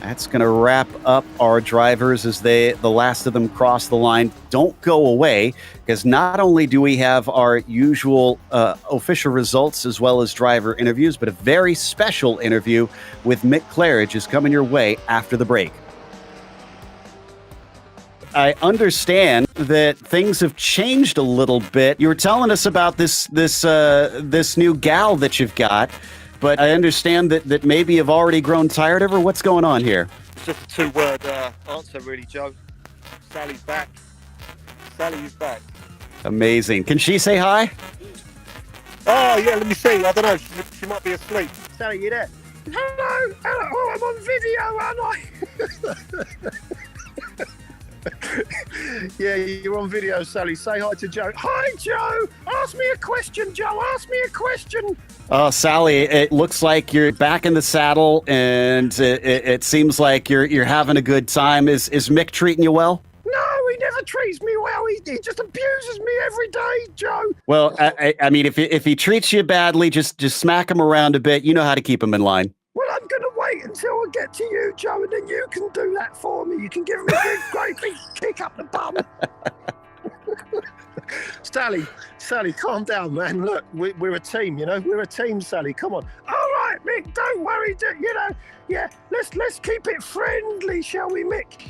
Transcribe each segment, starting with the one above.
That's going to wrap up our drivers as the last of them cross the line. Don't go away, because not only do we have our usual official results as well as driver interviews, but a very special interview with Mick Claridge is coming your way after the break. I understand that things have changed a little bit. You were telling us about this new gal that you've got, but I understand that maybe you've already grown tired of her. What's going on here? It's just a two-word answer, really, Joe. Sally's back. Sally is back. Amazing. Can she say hi? Oh, yeah, let me see. I don't know. She might be asleep. Sally, you there? Hello. Oh, I'm on video, aren't I? Yeah, you're on video, Sally. Say hi to Joe. Hi, Joe. Ask me a question, Joe. Ask me a question. Oh, Sally, it looks like you're back in the saddle, and it seems like you're having a good time. Is Mick treating you well? No, he never treats me well. He just abuses me every day, Joe. Well, I mean, if he treats you badly, just smack him around a bit. You know how to keep him in line. Well, I'm going to wait until I get to you, Joe, and then you can do that for me. You can give me a great big kick up the bum. Sally, calm down, man. Look, we're a team, you know. We're a team, Sally. Come on. All right, Mick, don't worry. Yeah, let's keep it friendly, shall we, Mick?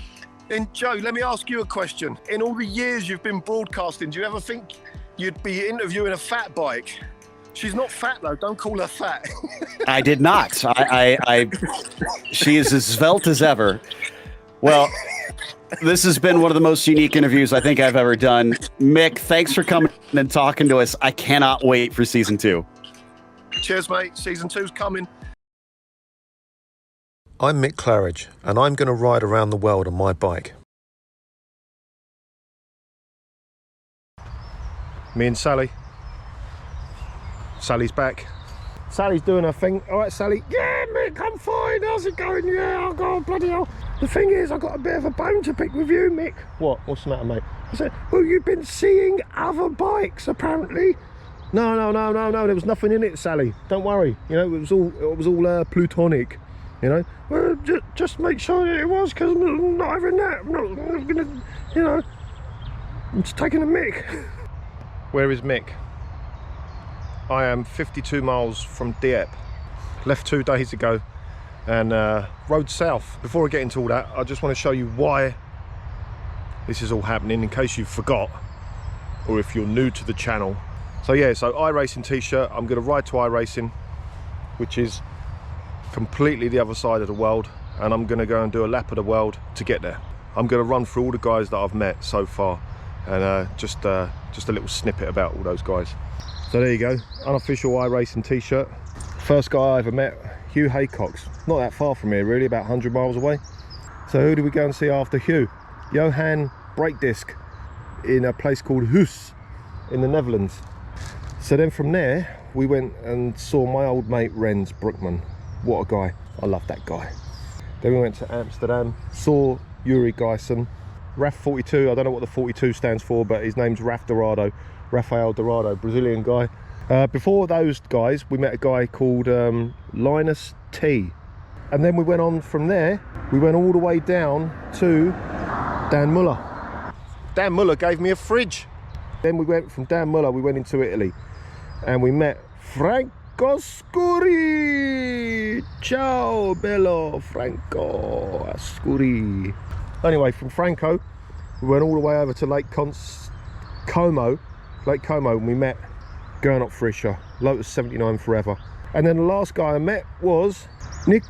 And Joe, let me ask you a question. In all the years you've been broadcasting, do you ever think you'd be interviewing a fat bike? She's not fat, though. Don't call her fat. I did not. She is as svelte as ever. Well, this has been one of the most unique interviews I think I've ever done. Mick, thanks for coming and talking to us. I cannot wait for season 2. Cheers, mate. Season 2's coming. I'm Mick Claridge, and I'm going to ride around the world on my bike. Me and Sally. Sally's back. Sally's doing her thing. All right, Sally. Yeah, Mick, I'm fine. How's it going? Yeah, oh God, bloody hell. The thing is, I've got a bit of a bone to pick with you, Mick. What? What's the matter, mate? I said, well, you've been seeing other bikes, apparently. No. There was nothing in it, Sally. Don't worry. You know, it was all plutonic. You know. Well, just make sure that it was, because I'm not having that. I'm not gonna. You know. I'm just taking a Mick. Where is Mick? I am 52 miles from Dieppe. Left 2 days ago and rode south. Before I get into all that, I just want to show you why this is all happening, in case you forgot, or if you're new to the channel. So yeah, so iRacing t-shirt. I'm going to ride to iRacing, which is completely the other side of the world, and I'm going to go and do a lap of the world to get there. I'm going to run through all the guys that I've met so far, and just a little snippet about all those guys. So there you go, unofficial iRacing t-shirt. First guy I ever met, Hugh Haycox. Not that far from here really, about 100 miles away. So who did we go and see after Hugh? Johan Brake Disc in a place called Huis in the Netherlands. So then from there, we went and saw my old mate Rens Broekman. What a guy, I love that guy. Then we went to Amsterdam, saw Yuri Geisen, RAF 42, I don't know what the 42 stands for, but his name's Rafael Dorado, Brazilian guy. Before those guys, we met a guy called Linus T. And then we went on from there, we went all the way down to Dan Muller. Dan Muller gave me a fridge. Then we went from Dan Muller, we went into Italy, and we met Franco Scuri. Ciao, bello, Franco Scuri. Anyway, from Franco, we went all the way over to Lake Como, and we met Gernot Frischer, Lotus 79 forever. And then the last guy I met was Nick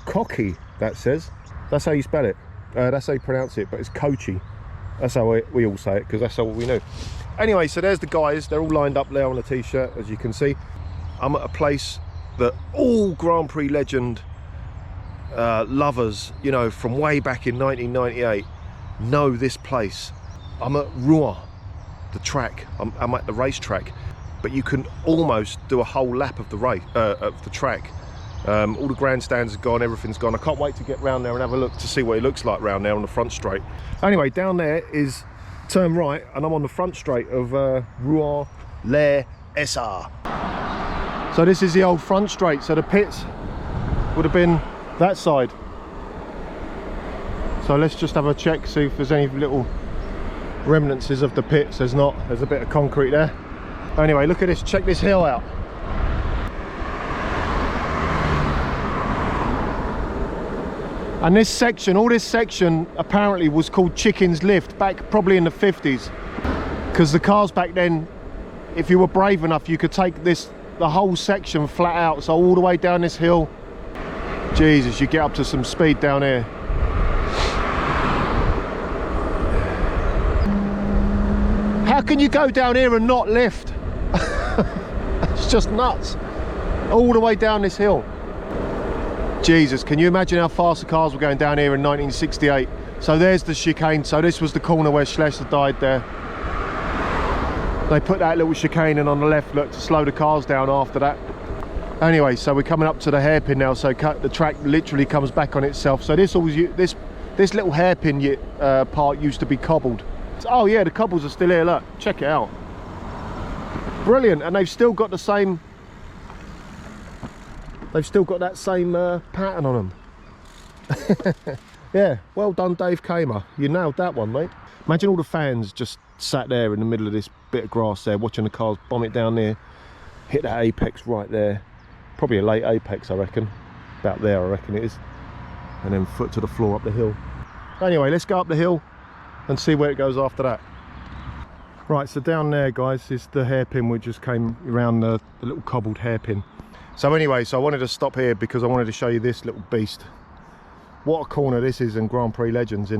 Cocky, that says. That's how you spell it. That's how you pronounce it, but it's Kochi. That's how we all say it, because that's all we knew. Anyway, so there's the guys. They're all lined up there on the t-shirt, as you can see. I'm at a place that all Grand Prix legend lovers, you know, from way back in 1998, know this place. I'm at Rouen, the track. I'm at the racetrack, but you can almost do a whole lap of the track. All the grandstands are gone, everything's gone. I can't wait to get round there and have a look to see what it looks like round there on the front straight. Anyway, down there is turn right, and I'm on the front straight of Rouen Les Essarts. So this is the old front straight, so the pits would have been that side. So let's just have a check, see if there's any little remnants of the pits. There's not. There's a bit of concrete there. Anyway, look at this. Check this hill out. And this section, all this section apparently was called Chicken's Lift back probably in the 50s. Because the cars back then, if you were brave enough, you could take the whole section flat out. So all the way down this hill, Jesus, you get up to some speed down here. How can you go down here and not lift? It's just nuts. All the way down this hill. Jesus, can you imagine how fast the cars were going down here in 1968? So there's the chicane. So this was the corner where Schlesser died there. They put that little chicane in on the left, look, to slow the cars down after that. Anyway, so we're coming up to the hairpin now, so the track literally comes back on itself. So this little hairpin part used to be cobbled. Oh yeah, the cobbles are still here, look, check it out. Brilliant, and they've still got the same, that same pattern on them. Yeah, well done Dave Kamer, you nailed that one, mate. Imagine all the fans just sat there in the middle of this bit of grass there, watching the cars bomb it down there, hit that apex right there. Probably a late apex, I reckon. About there, I reckon it is. And then foot to the floor up the hill. Anyway, let's go up the hill and see where it goes after that. Right, so down there, guys, is the hairpin. We just came around the little cobbled hairpin. So anyway, so I wanted to stop here because I wanted to show you this little beast. What a corner this is in Grand Prix Legends.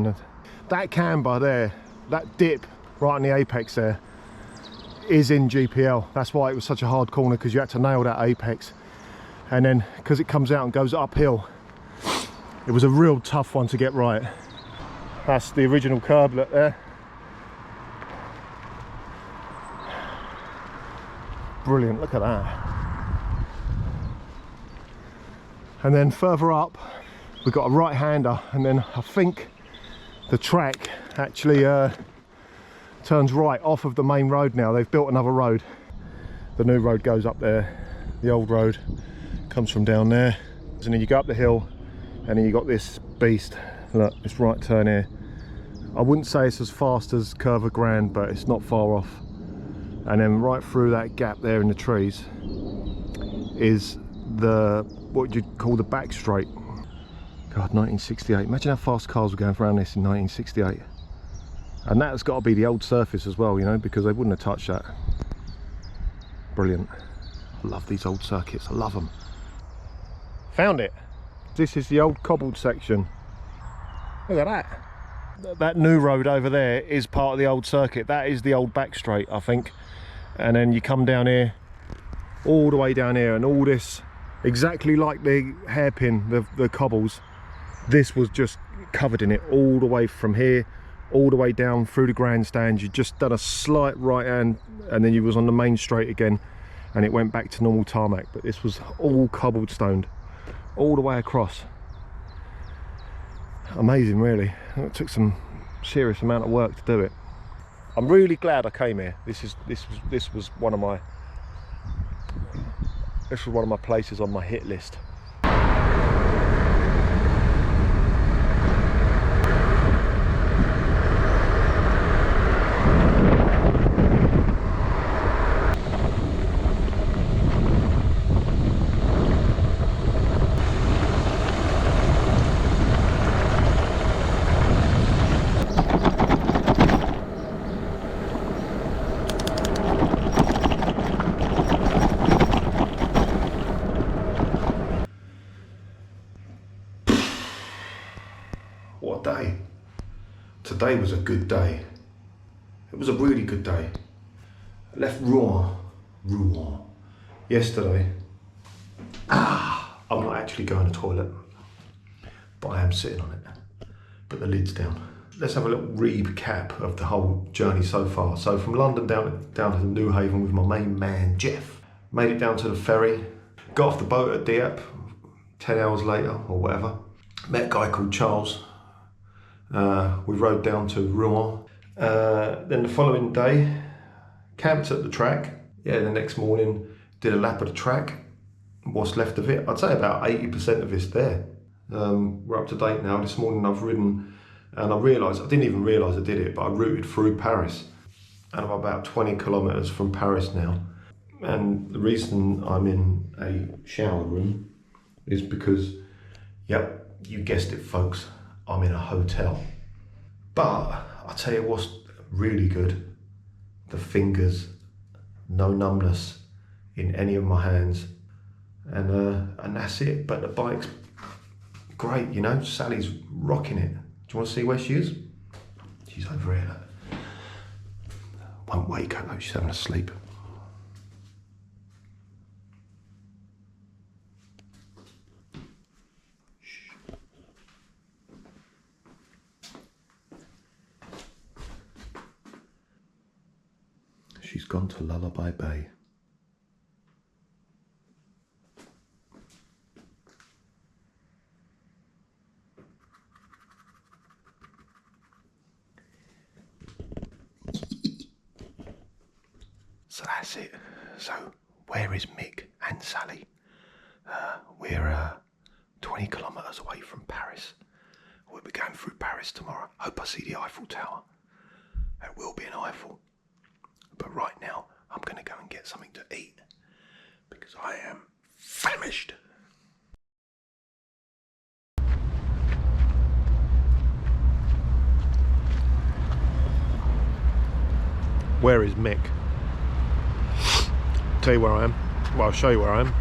That camber there, that dip right on the apex there, is in GPL. That's why it was such a hard corner, because you had to nail that apex. And then, because it comes out and goes uphill, it was a real tough one to get right. That's the original curblet there. Brilliant, look at that. And then further up, we've got a right-hander, and then I think the track actually turns right off of the main road now. They've built another road. The new road goes up there. The old road comes from down there. And then you go up the hill, and then you got this beast. Look, this right turn here. I wouldn't say it's as fast as Curva Grand, but it's not far off. And then right through that gap there in the trees is what you'd call the back straight. God, 1968. Imagine how fast cars were going around this in 1968. And that's got to be the old surface as well, you know, because they wouldn't have touched that. Brilliant. I love these old circuits, I love them. Found it. This is the old cobbled section. Look at that. That new road over there is part of the old circuit. That is the old back straight, I think. And then you come down here, all the way down here, and all this, exactly like the hairpin, the cobbles, this was just covered in it all the way from here, all the way down through the grandstand. You just done a slight right hand, and then you was on the main straight again, and it went back to normal tarmac. But this was all cobbled stoned, all the way across. Amazing, really. It took some serious amount of work to do it. I'm really glad I came here. This was one of my places on my hit list. What a day. Today was a good day. It was a really good day. I left Rouen yesterday. I'm not actually going to the toilet, but I am sitting on it. Put the lids down. Let's have a little recap of the whole journey so far. So from London down to New Haven with my main man, Jeff. Made it down to the ferry. Got off the boat at Dieppe 10 hours later or whatever. Met a guy called Charles. We rode down to Rouen. Then the following day, camped at the track. Yeah, the next morning, did a lap of the track. What's left of it? I'd say about 80% of it's there. We're up to date now. This morning I've ridden And I didn't even realise I did it, but I routed through Paris. And I'm about 20 kilometres from Paris now. And the reason I'm in a shower room is because, yep, you guessed it folks, I'm in a hotel. But I'll tell you what's really good, the fingers, no numbness in any of my hands. And that's it, but the bike's great, you know, Sally's rocking it. Do you want to see where she is? She's over here. Won't wake her though, she's having a sleep. She's gone to Lullaby Bay. So that's it. So where is Mick and Sally? We're 20 kilometres away from Paris. We'll be going through Paris tomorrow. Hope I see the Eiffel Tower. There will be an Eiffel. But right now, I'm going to go and get something to eat because I am famished. Where is Mick? Tell you where I am. Well, I'll show you where I am.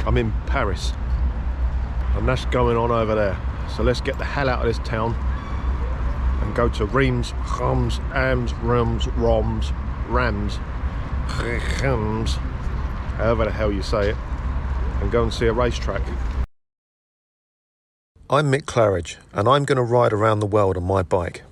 I'm in Paris, and that's going on over there. So let's get the hell out of this town and go to Reims, Rams, Ams, Rams, however the hell you say it, and go and see a racetrack. I'm Mick Claridge, and I'm going to ride around the world on my bike.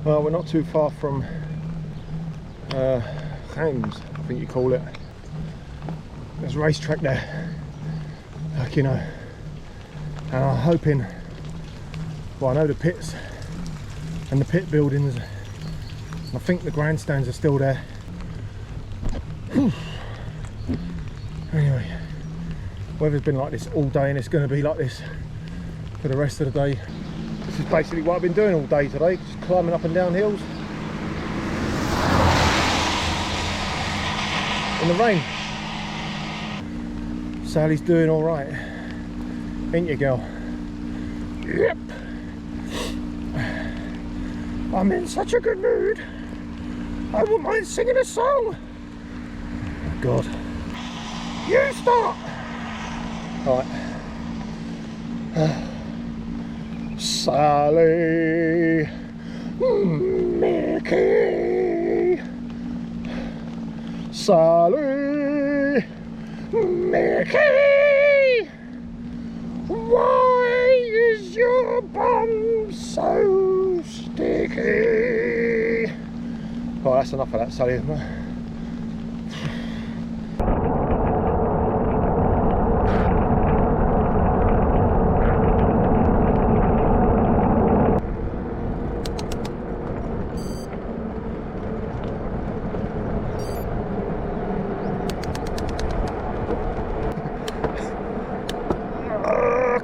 Well, we're not too far from Reims, I think you call it. There's a racetrack there, like, you know, and I'm hoping, well, I know the pits and the pit buildings, I think the grandstands are still there. Anyway, weather's been like this all day, and it's going to be like this for the rest of the day. This is basically what I've been doing all day today, just climbing up and down hills in the rain. Sally's doing all right, ain't you, girl? Yep. I'm in such a good mood. I wouldn't mind singing a song. Oh God. You start. All right. Sally, Mickey, Sally, Mickey, why is your bum so sticky? Oh, that's enough of that, Sally, isn't it?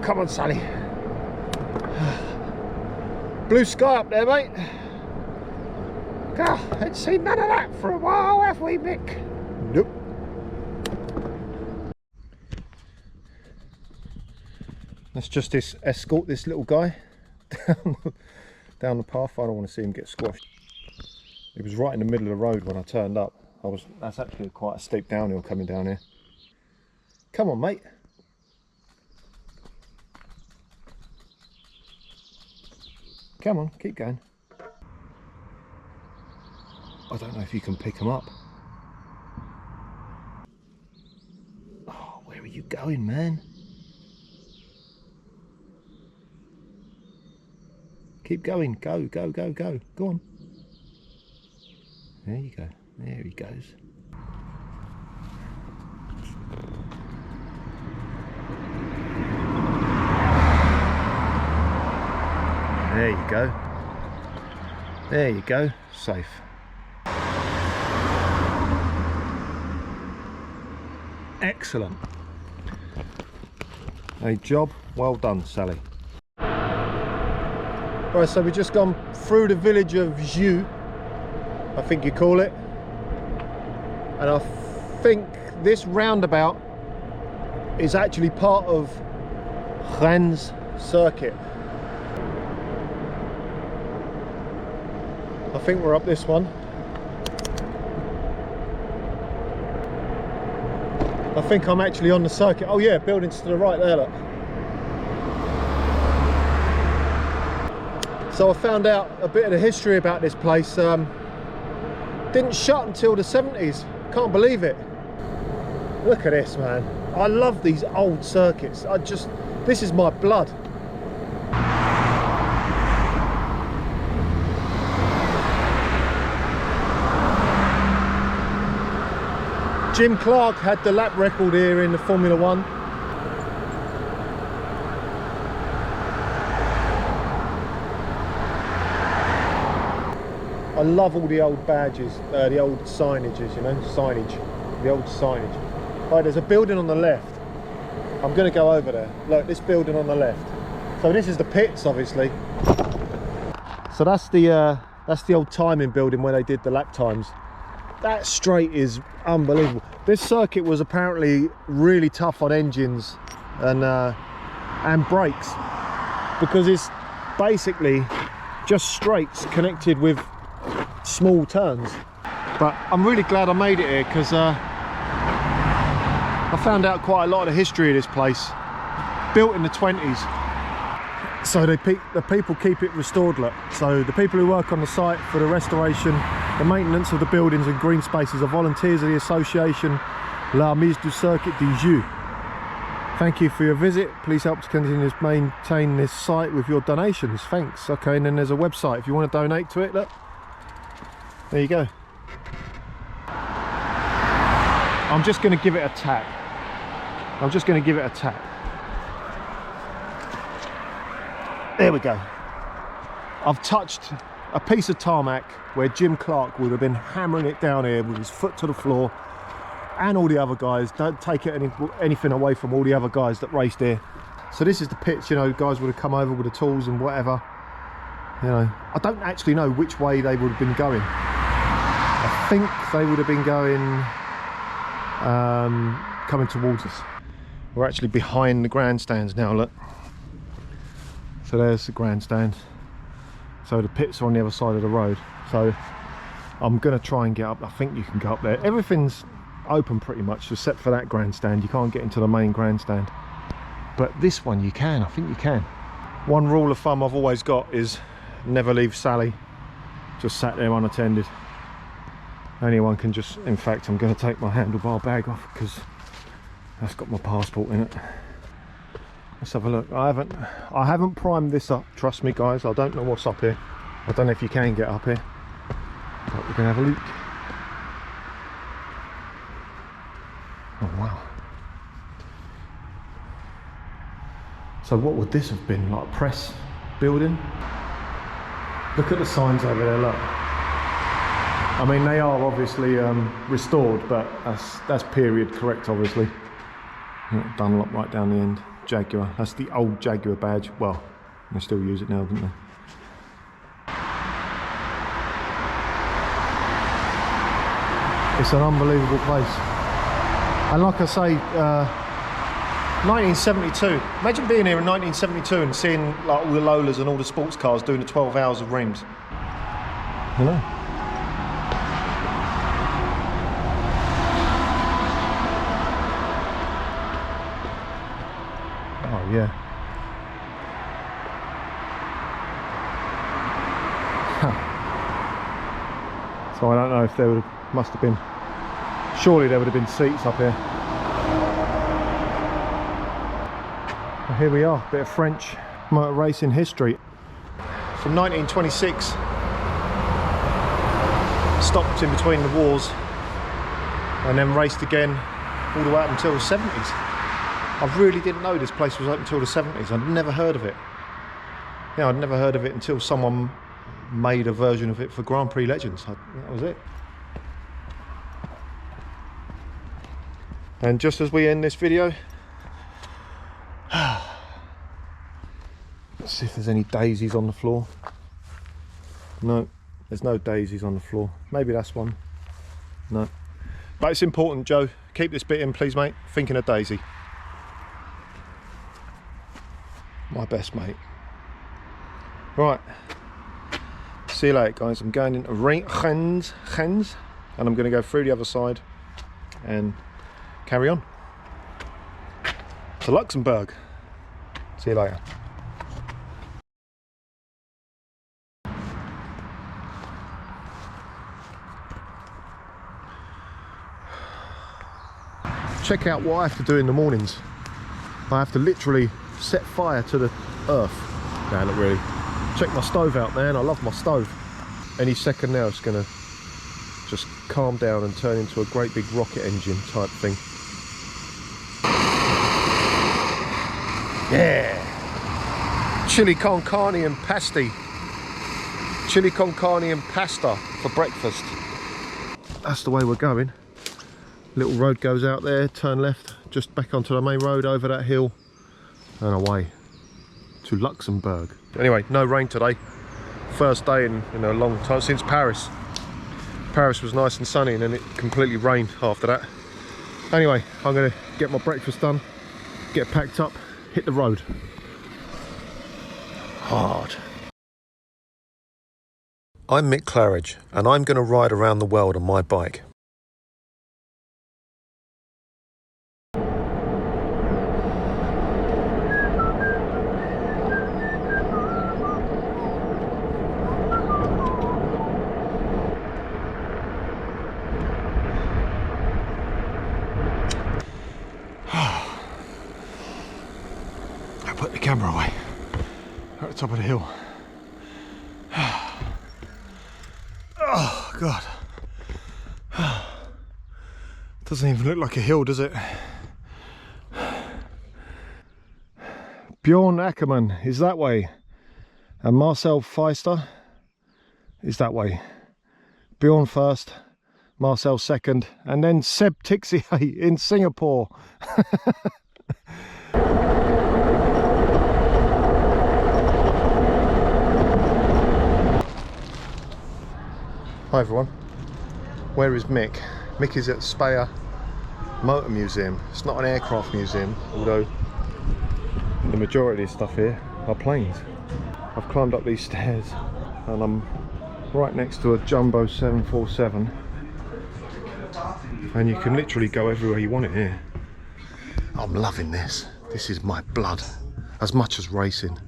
Come on, Sally. Blue sky up there, mate. God, ain't seen none of that for a while, have we, Mick? Nope. Let's just escort this little guy down the path. I don't want to see him get squashed. It was right in the middle of the road when I turned up. That's actually quite a steep downhill coming down here. Come on, mate. Come on, keep going. I don't know if you can pick them up. Oh, where are you going, man? Keep going. Go, go, go, go. Go on. There you go. There he goes. There you go. There you go. Safe. Excellent. A job well done, Sally. Right, so we've just gone through the village of Thankyou, I think you call it. And I think this roundabout is actually part of Rennes circuit. I think we're up this one. I think I'm actually on the circuit. Oh yeah, buildings to the right there, look. So I found out a bit of the history about this place. Didn't shut until the 70s. Can't believe it. Look at this, man. I love these old circuits. This is my blood. Jim Clark had the lap record here in the Formula One. I love all the old badges, the old signages, you know, the old signage. Right, there's a building on the left. I'm going to go over there. Look, this building on the left. So this is the pits, obviously. So that's the old timing building where they did the lap times. That straight is unbelievable. This circuit was apparently really tough on engines and brakes, because it's basically just straights connected with small turns. But I'm really glad I made it here, because I found out quite a lot of the history of this place. Built in the 20s, so the people keep it restored. Look, so the people who work on the site for the restoration, the maintenance of the buildings and green spaces are volunteers of the association La Mise du Circuit du Jeu. Thank you for your visit. Please help to continue to maintain this site with your donations. Thanks. Okay, and then there's a website if you want to donate to it. Look, there you go. I'm just going to give it a tap. I'm just going to give it a tap. There we go. I've touched a piece of tarmac where Jim Clark would have been hammering it down here with his foot to the floor, and all the other guys. Don't take anything away from all the other guys that raced here. So this is the pitch, you know, guys would have come over with the tools and whatever. You know, I don't actually know which way they would have been going. I think they would have been going coming towards us. We're actually behind the grandstands now, look. So there's the grandstand. So the pits are on the other side of the road. So I'm going to try and get up. I think you can go up there. Everything's open pretty much except for that grandstand. You can't get into the main grandstand. But this one you can. I think you can. One rule of thumb I've always got is never leave Sally just sat there unattended. Anyone can just, in fact, I'm going to take my handlebar bag off because that's got my passport in it. Let's have a look. I haven't primed this up, trust me guys. I don't know what's up here. I don't know if you can get up here, but we're going to have a look. Oh wow. So what would this have been, like a press building? Look at the signs over there, look. I mean, they are obviously restored, but that's period correct, obviously. Dunlop right down the end. Jaguar, that's the old Jaguar badge. Well, they still use it now, don't they? It's an unbelievable place. And like I say, 1972. Imagine being here in 1972 and seeing like all the Lolas and all the sports cars doing the 12 hours of rims. You know? Yeah. So I don't know if there must have been, surely there would have been seats up here. Well, here we are, a bit of French motor racing history. From 1926, stopped in between the wars and then raced again all the way up until the 70s. I really didn't know this place was open until the 70s. I'd never heard of it. Yeah, I'd never heard of it until someone made a version of it for Grand Prix Legends. That was it. And just as we end this video, let's see if there's any daisies on the floor. No, there's no daisies on the floor. Maybe that's one. No. But it's important, Joe. Keep this bit in, please, mate. Thinking of Daisy. My best mate. Right. See you later, guys. I'm going into Gens, and I'm going to go through the other side and carry on to Luxembourg. See you later. Check out what I have to do in the mornings. I have to literally set fire to the earth. No, not really. Check my stove out, man. I love my stove. Any second now it's gonna just calm down and turn into a great big rocket engine type thing. Yeah! Chili con carne and pasty. Chili con carne and pasta for breakfast. That's the way we're going. Little road goes out there, turn left, just back onto the main road over that hill and away to Luxembourg. Anyway, no rain today. First day in a long time since Paris. Paris was nice and sunny and then it completely rained after that. Anyway, I'm going to get my breakfast done, get packed up, hit the road. Hard. I'm Mick Claridge and I'm going to ride around the world on my bike. Put the camera away at the top of the hill. Oh God, doesn't even look like a hill, does it? Bjorn Ackerman is that way and Marcel Feister is that way. Bjorn first, Marcel second, and then Seb Tixier in Singapore. Hi everyone, where is Mick? Mick is at Speyer Motor Museum. It's not an aircraft museum, although the majority of the stuff here are planes. I've climbed up these stairs and I'm right next to a jumbo 747 and you can literally go everywhere you want it here. I'm loving this. This is my blood, as much as racing.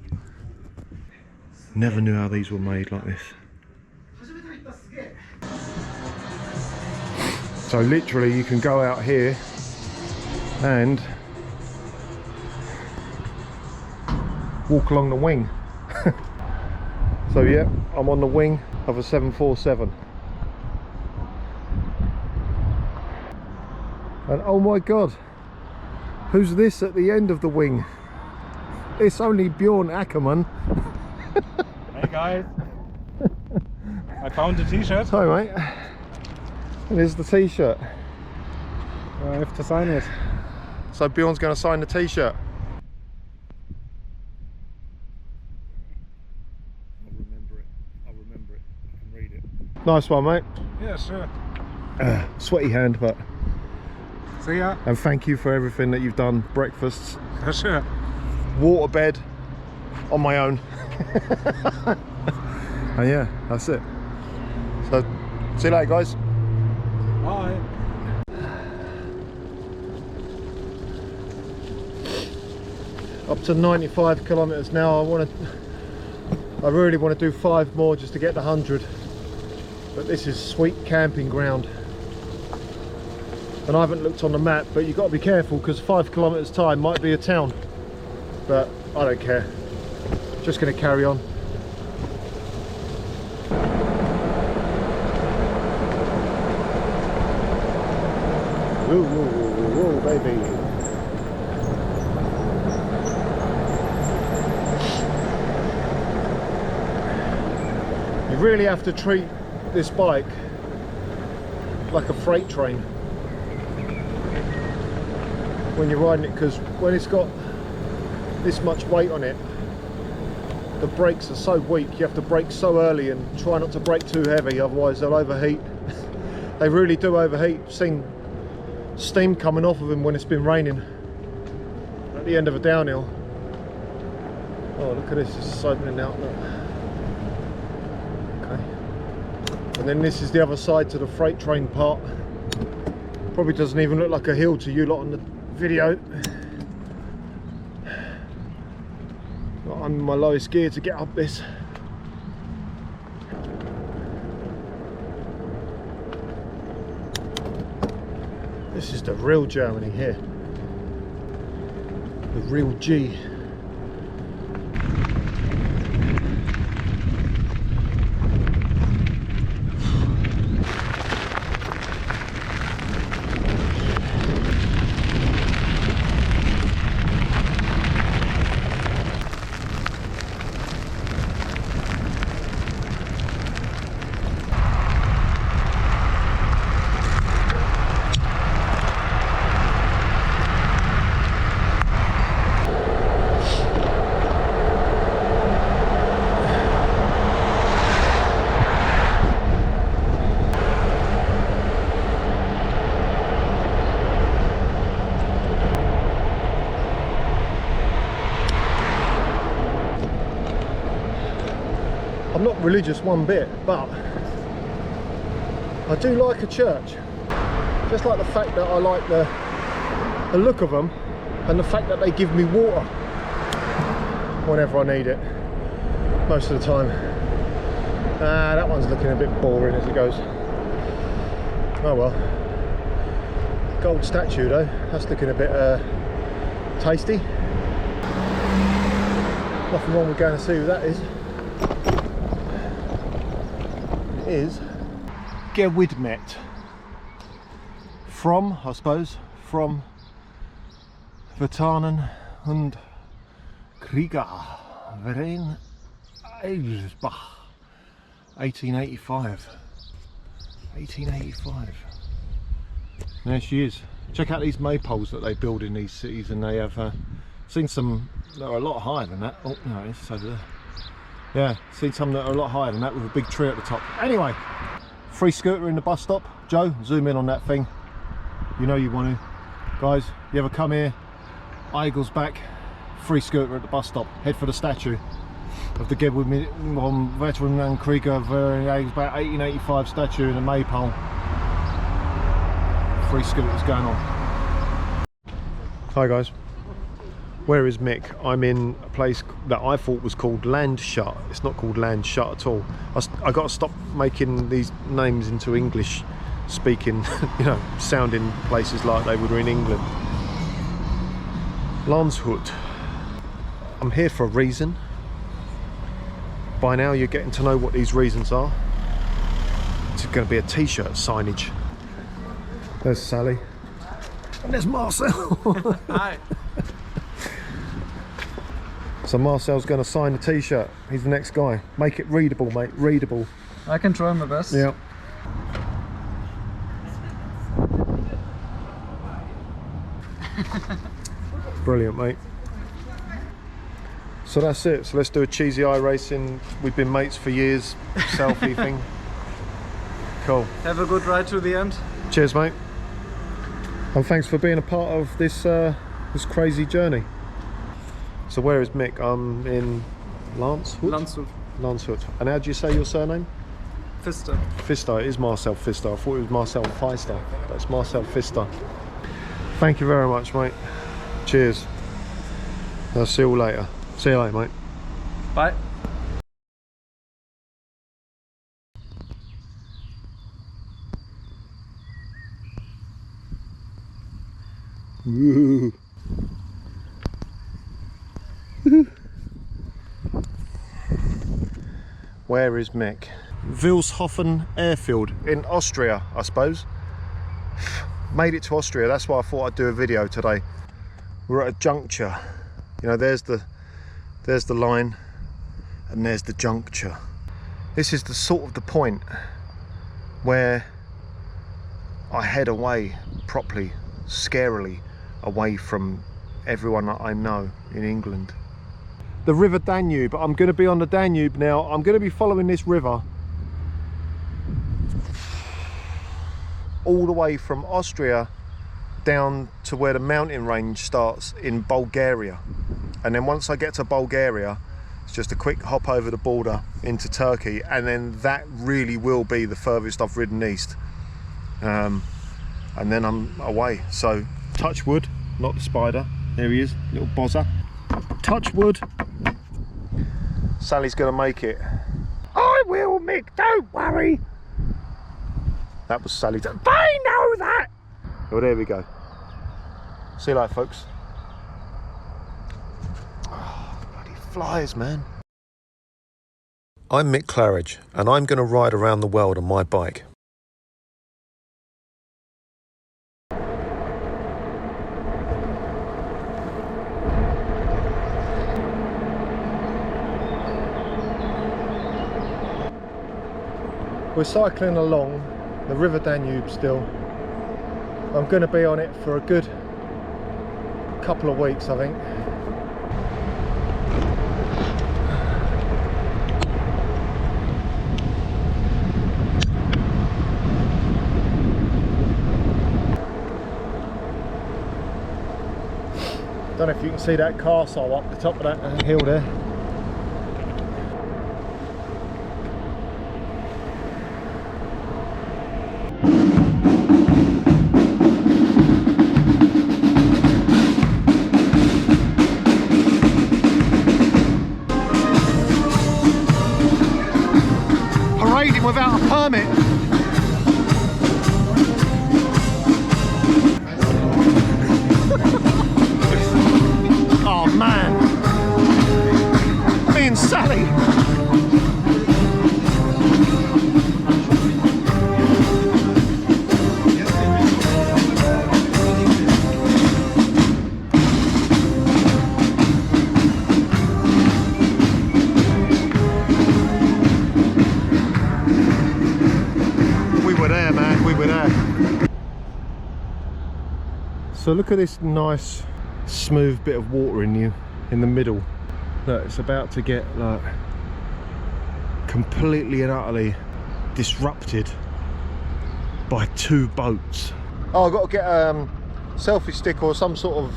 Never knew how these were made like this. So literally you can go out here and walk along the wing. So yeah, I'm on the wing of a 747. And oh my God, who's this at the end of the wing? It's only Bjorn Ackerman. Hey guys, I found a t-shirt. Hi mate. And here's the t-shirt. I have to sign it. So Bjorn's going to sign the t-shirt. I'll remember it. I can read it. Nice one, mate. Yeah, sure. Sweaty hand, but... See ya. And thank you for everything that you've done. Breakfasts, Sure. waterbed, on my own. And yeah, that's it. So, see you later, guys. Bye. Up to 95 kilometers now. I really want to do 5 more just to get the 100. But this is sweet camping ground. And I haven't looked on the map, but you've got to be careful because 5 kilometers time might be a town. But I don't care. Just going to carry on. Whoa, whoa, whoa, whoa, baby. You really have to treat this bike like a freight train when you're riding it, because when it's got this much weight on it, the brakes are so weak. You have to brake so early and try not to brake too heavy, otherwise they'll overheat. They really do overheat. I've seen steam coming off of them when it's been raining at the end of a downhill. Oh, look at this, it's opening out. Look. Okay. And then this is the other side to the freight train part. Probably doesn't even look like a hill to you lot on the video. I'm in my lowest gear to get up this. This is the real Germany here. The real G. I'm not religious one bit, but I do like a church. Just like the fact that I like the look of them, and the fact that they give me water whenever I need it, most of the time. That one's looking a bit boring as it goes. Oh well. Gold statue though, that's looking a bit tasty. Nothing wrong with going to see who that is. Is Gewidmet from, I suppose, from Vertanen und Krieger Verein Eilsbach, 1885. 1885. There she is. Check out these maypoles that they build in these cities, and they have seen some that are a lot higher than that. Oh no, it's over there. Yeah, seen some that are a lot higher than that with a big tree at the top. Anyway, free scooter in the bus stop. Joe, zoom in on that thing. You know you want to. Guys, you ever come here, Eagles back, free scooter at the bus stop. Head for the statue of the Veteran and Krieger about 1885 statue in a maypole. Free scooters going on. Hi guys. Where is Mick? I'm in a place that I thought was called Landshut. It's not called Landshut at all. I got to stop making these names into English speaking, you know, sounding places like they were in England. Landshut. I'm here for a reason. By now you're getting to know what these reasons are. It's going to be a t-shirt signage. There's Sally. And there's Marcel. Hi. So Marcel's going to sign the t-shirt. He's the next guy. Make it readable, mate. Readable. I can try my best. Yeah. Brilliant, mate. So that's it. So let's do a cheesy eye racing. We've been mates for years. Selfie thing. Cool. Have a good ride to the end. Cheers, mate. And thanks for being a part of this this crazy journey. So where is Mick? I'm in Landshut? Landshut. Landshut. And how do you say your surname? Pfister. Pfister. It is Marcel Pfister. I thought it was Marcel Pfister, but it's Marcel Pfister. Thank you very much, mate. Cheers. I'll see you all later. See you later, mate. Bye. Woo. Where is Mick? Vilshofen airfield in Austria, I suppose. Made it to Austria. That's why I thought I'd do a video today. We're at a juncture. You know, there's the line, and there's the juncture. This is the sort of the point where I head away properly, scarily away from everyone that I know in England. The River Danube. I'm going to be on the Danube now. I'm going to be following this river all the way from Austria down to where the mountain range starts in Bulgaria. And then once I get to Bulgaria, it's just a quick hop over the border into Turkey, and then that really will be the furthest I've ridden east. And then I'm away. So touch wood, not the spider. There he is, little bozzer. Touch wood. Sally's gonna make it. I will, Mick, don't worry. That was Sally. They know that. Oh, there we go. See you later, folks. Oh, bloody flies, man. I'm Mick Claridge, and I'm going to ride around the world on my bike. We're cycling along the River Danube still. I'm going to be on it for a good couple of weeks, I think. Don't know if you can see that castle up the top of that hill there. Parading without a permit. Oh man, me and Sally. We were there, man, we were there. So look at this nice smooth bit of water in the middle. Look, it's about to get like completely and utterly disrupted by two boats. Oh, I've got to get a selfie stick or some sort of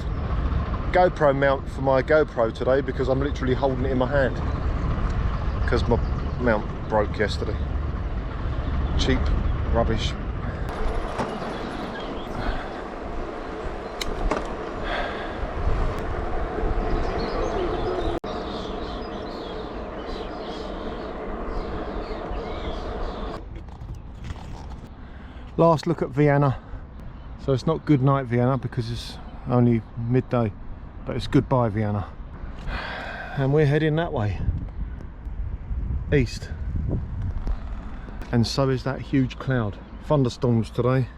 GoPro mount for my GoPro today, because I'm literally holding it in my hand because my mount broke yesterday. Cheap rubbish. Last look at Vienna. So it's not good night Vienna because it's only midday, but it's goodbye Vienna. And we're heading that way, east. And so is that huge cloud. Thunderstorms today.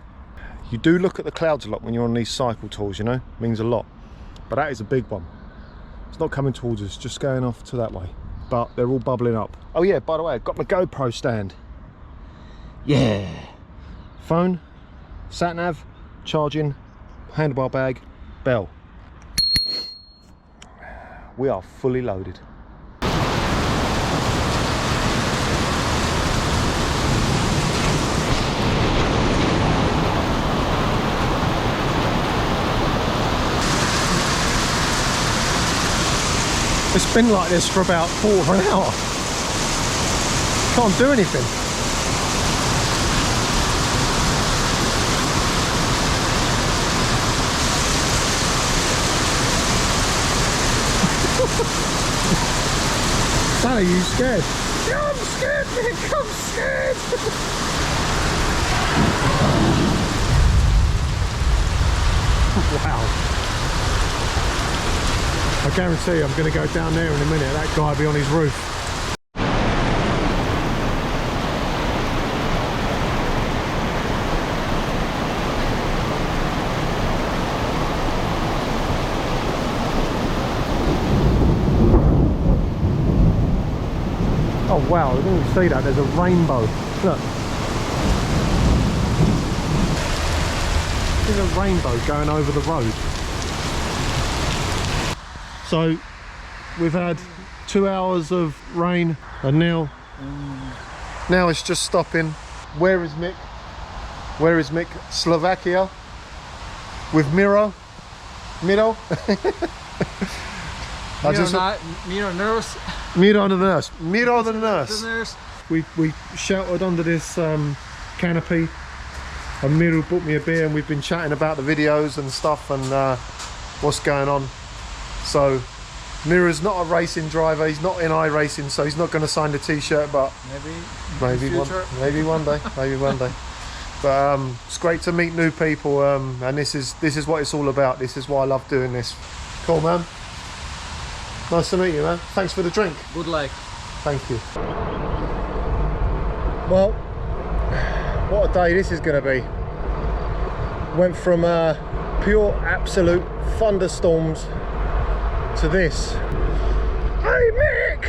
You do look at the clouds a lot when you're on these cycle tours, you know, it means a lot. But that is a big one. It's not coming towards us, just going off to that way. But they're all bubbling up. Oh yeah, by the way, I've got my GoPro stand. Yeah. Phone, sat nav, charging, handlebar bag, bell. We are fully loaded. It's been like this for about quarter of an hour. Can't do anything. Sally, you scared? Yeah, I'm scared, Mick, I'm scared. Wow. I guarantee I'm going to go down there in a minute. That guy will be on his roof. Oh wow, I didn't even see that. There's a rainbow. Look. There's a rainbow going over the road. So we've had 2 hours of rain and now it's just stopping. Where is Mick? Where is Mick? Slovakia with Miro. Miro. Miro nurse. Miro the nurse. Miro the nurse. The nurse. We sheltered under this canopy, and Miro bought me a beer, and we've been chatting about the videos and stuff and what's going on. So Miro's not a racing driver, he's not in iRacing, so he's not going to sign the t-shirt, but maybe one day. But it's great to meet new people, and this is what it's all about. This is why I love doing this. Cool, man. Nice to meet you, man. Thanks for the drink. Good luck. Thank you. Well, what a day this is going to be. Went from pure absolute thunderstorms to this. Hey Mick!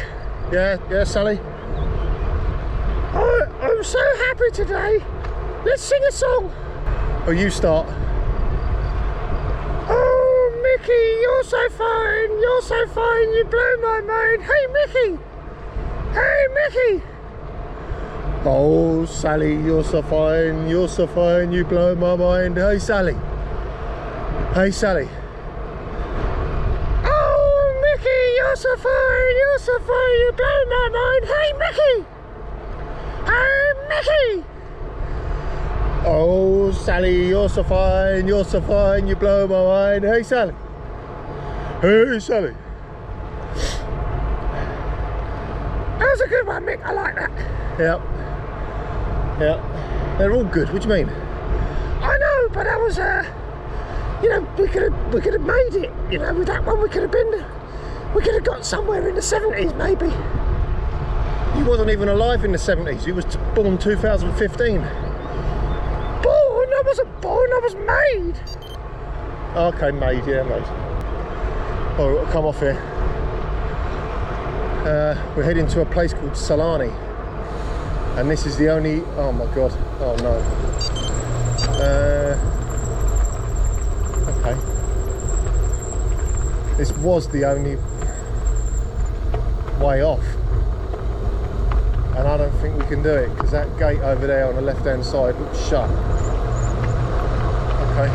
Yeah, Sally? I'm so happy today. Let's sing a song. Oh, you start. Oh, Mickey, you're so fine, you blow my mind. Hey, Mickey! Oh, Sally, you're so fine, you blow my mind. Hey, Sally. Oh, Mickey, you're so fine, you blow my mind. Hey, Mickey! Oh, Sally, you're so fine, you blow my mind. Hey, Sally. That was a good one, Mick. I like that. Yep. They're all good. What do you mean? I know, but that was you know, we could have made it. You know, with that one, we could have got somewhere in the 70s, maybe. He wasn't even alive in the 70s. He was born 2015. I wasn't born, I was made. Okay, made, yeah, made. Oh, we've got to come off here. We're heading to a place called Salani. And this is the only, oh my God, oh no. Okay. This was the only way off. And I don't think we can do it, because that gate over there on the left-hand side looks shut. Okay.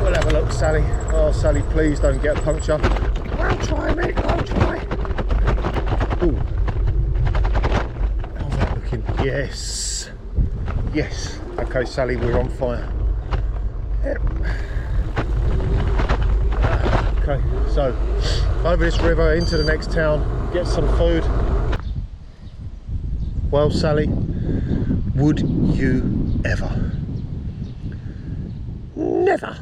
We'll have a look, Sally. Oh, Sally, please don't get a puncture. I'll try, mate. I'll try. Ooh. How's that looking? Yes. Yes. Okay, Sally, we're on fire. Yep. Okay, so over this river into the next town, get some food. Well, Sally, would you ever? Never.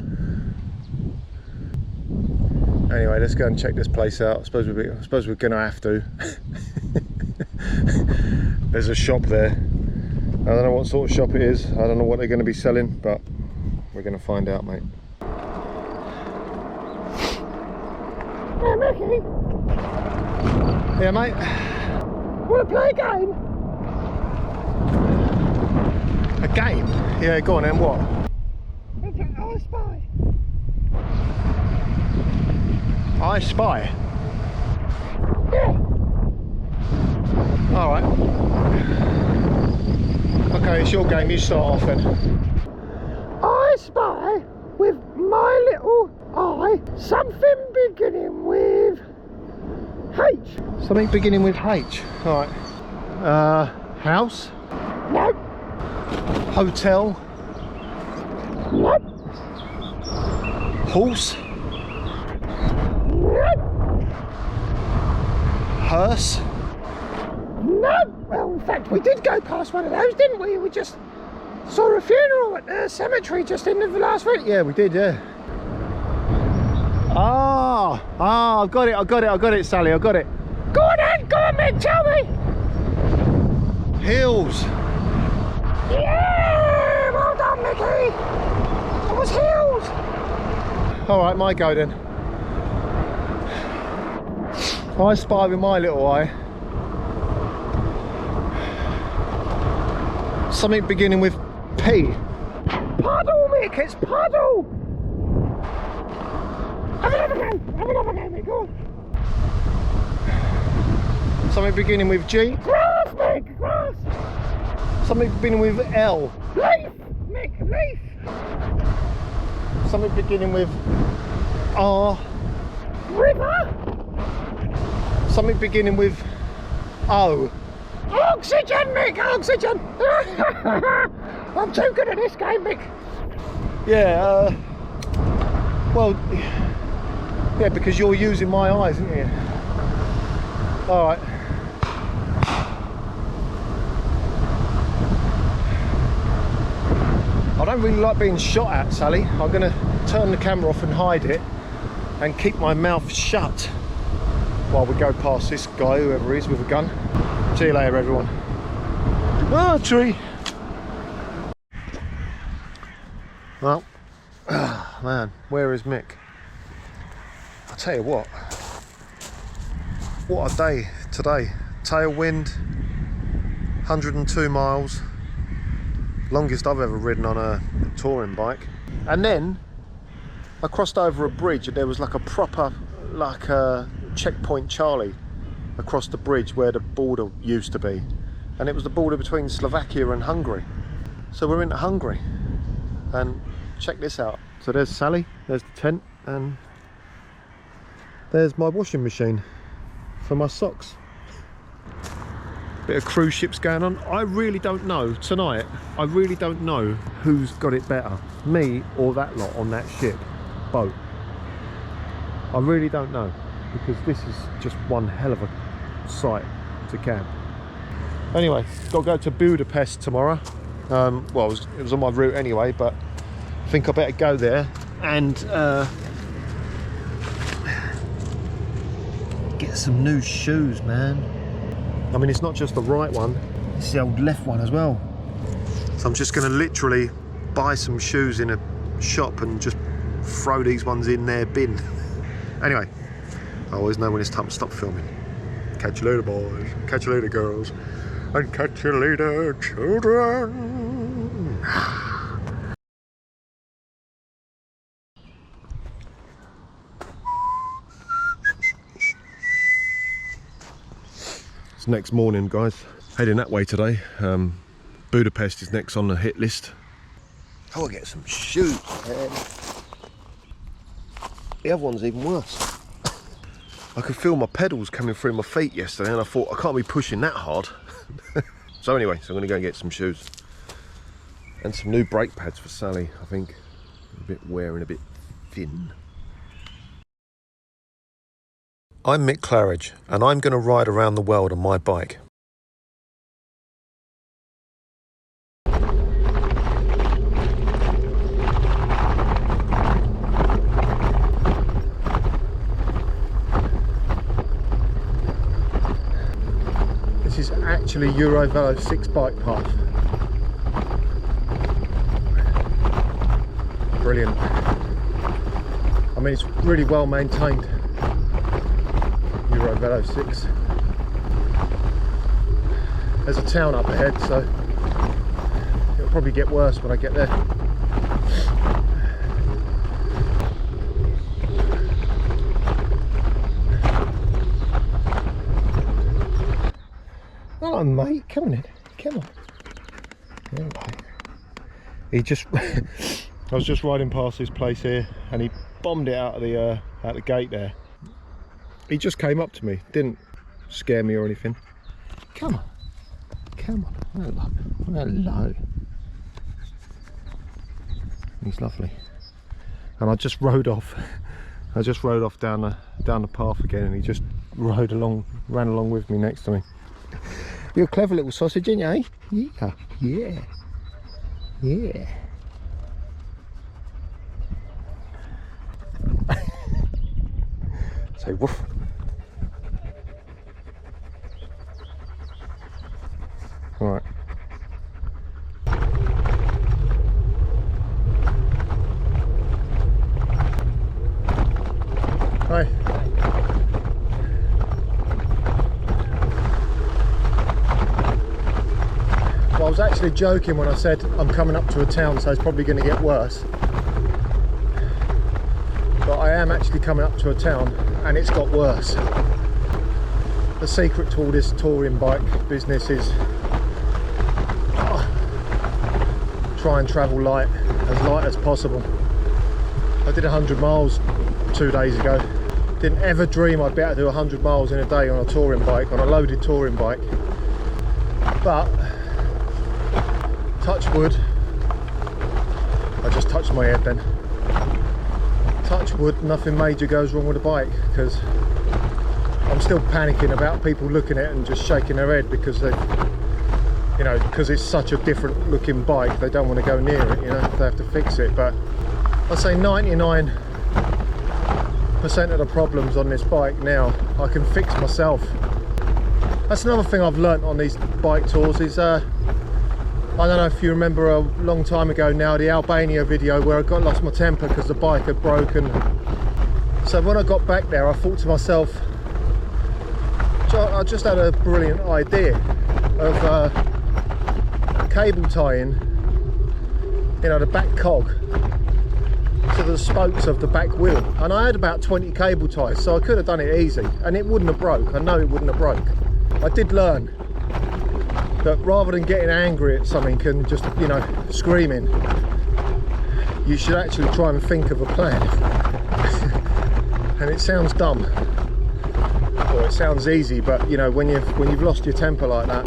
Anyway, let's go and check this place out. I suppose we're gonna have to. There's a shop there. I don't know what sort of shop it is. I don't know what they're going to be selling, but we're going to find out, mate. Hey, Mickey. Yeah, mate. Want to play a game? A game? Yeah, go on then. What? I Spy. I Spy? Yeah. Alright. Okay, it's your game, you start off then. I spy with my little eye something beginning with H. Something beginning with H. Alright. House? Nope. Hotel? Nope. Horse? Nope. Hearse? Nope. Well, in fact, we did go past one of those, didn't we? We just saw a funeral at the cemetery just in the last week. Yeah, we did, yeah. I've got it, Sally, I've got it. Go on, Mick, tell me. Hills. Yeah, well done, Mickey. It was hills. All right, my go then. I spy with my little eye Something beginning with P. Puddle, Mick, it's puddle! Have another go, Mick, go on. Something beginning with G. Grass, Mick, grass! Something beginning with L. Leaf, Mick, leaf! Something beginning with R. River! Something beginning with O. Oxygen, Mick, oxygen! I'm too good at this game, Mick. Yeah, well, yeah, because you're using my eyes, aren't you? Alright. I don't really like being shot at, Sally. I'm going to turn the camera off and hide it and keep my mouth shut while we go past this guy, whoever he is, with a gun. See you later, everyone. Ah, tree. Well, man, where is Mick? I'll tell you what a day today. Tailwind, 102 miles, longest I've ever ridden on a touring bike. And then I crossed over a bridge and there was like a proper, like a checkpoint Charlie across the bridge where the border used to be. And it was the border between Slovakia and Hungary. So we're into Hungary. And check this out. So there's Sally, there's the tent, and there's my washing machine for my socks. Bit of cruise ships going on. I really don't know tonight. I really don't know who's got it better, me or that lot on that ship boat. I really don't know, because this is just one hell of a sight to camp. Anyway, got to go to Budapest tomorrow. Well, it was on my route anyway, but I think I better go there and get some new shoes, man. I mean, it's not just the right one, it's the old left one as well. So I'm just going to literally buy some shoes in a shop and just throw these ones in their bin. Anyway, I always know when it's time to stop filming. Catch you later, boys. Catch you later, girls. And catch you later, children. It's next morning, guys. Heading that way today. Budapest is next on the hit list. Oh, I'll get some shoes, man. The other one's even worse. I could feel my pedals coming through my feet yesterday and I thought, I can't be pushing that hard. So anyway, so I'm going to go and get some shoes. And some new brake pads for Sally, I think. A bit wearing a bit thin. I'm Mick Claridge and I'm going to ride around the world on my bike. This is actually Eurovelo 6 bike path. Brilliant. I mean, it's really well maintained. Eurovelo 6. There's a town up ahead, so it'll probably get worse when I get there. Hello, mate. Come on in. Come on. Hello. He just... I was just riding past this place here and he bombed it out of the gate there. He just came up to me, didn't scare me or anything. Come on. Come on. Hello. Hello. He's lovely. And I just rode off. I just rode off down the path again and he just ran along with me next to me. You're a clever little sausage, ain't you, eh? Yeah. Yeah. Yeah. Say woof. All right. Hi. I was actually joking when I said I'm coming up to a town, so it's probably going to get worse. But I am actually coming up to a town and it's got worse. The secret to all this touring bike business is try and travel light as possible. I did 100 miles 2 days ago. Didn't ever dream I'd be able to do 100 miles in a day on a touring bike, on a loaded touring bike. But touch wood, I just touched my head then. Touch wood, nothing major goes wrong with the bike, because I'm still panicking about people looking at it and just shaking their head because they, you know, because it's such a different looking bike, they don't want to go near it, you know, they have to fix it. But I'd say 99% of the problems on this bike now I can fix myself. That's another thing I've learnt on these bike tours is I don't know if you remember a long time ago now, the Albania video where I lost my temper because the bike had broken. So when I got back there, I thought to myself, I just had a brilliant idea of cable tying, you know, the back cog to the spokes of the back wheel. And I had about 20 cable ties, so I could have done it easy and it wouldn't have broke. I know it wouldn't have broke. I did learn that rather than getting angry at something and just, you know, screaming, you should actually try and think of a plan. And it sounds dumb, or it sounds easy, but you know, when you've lost your temper like that,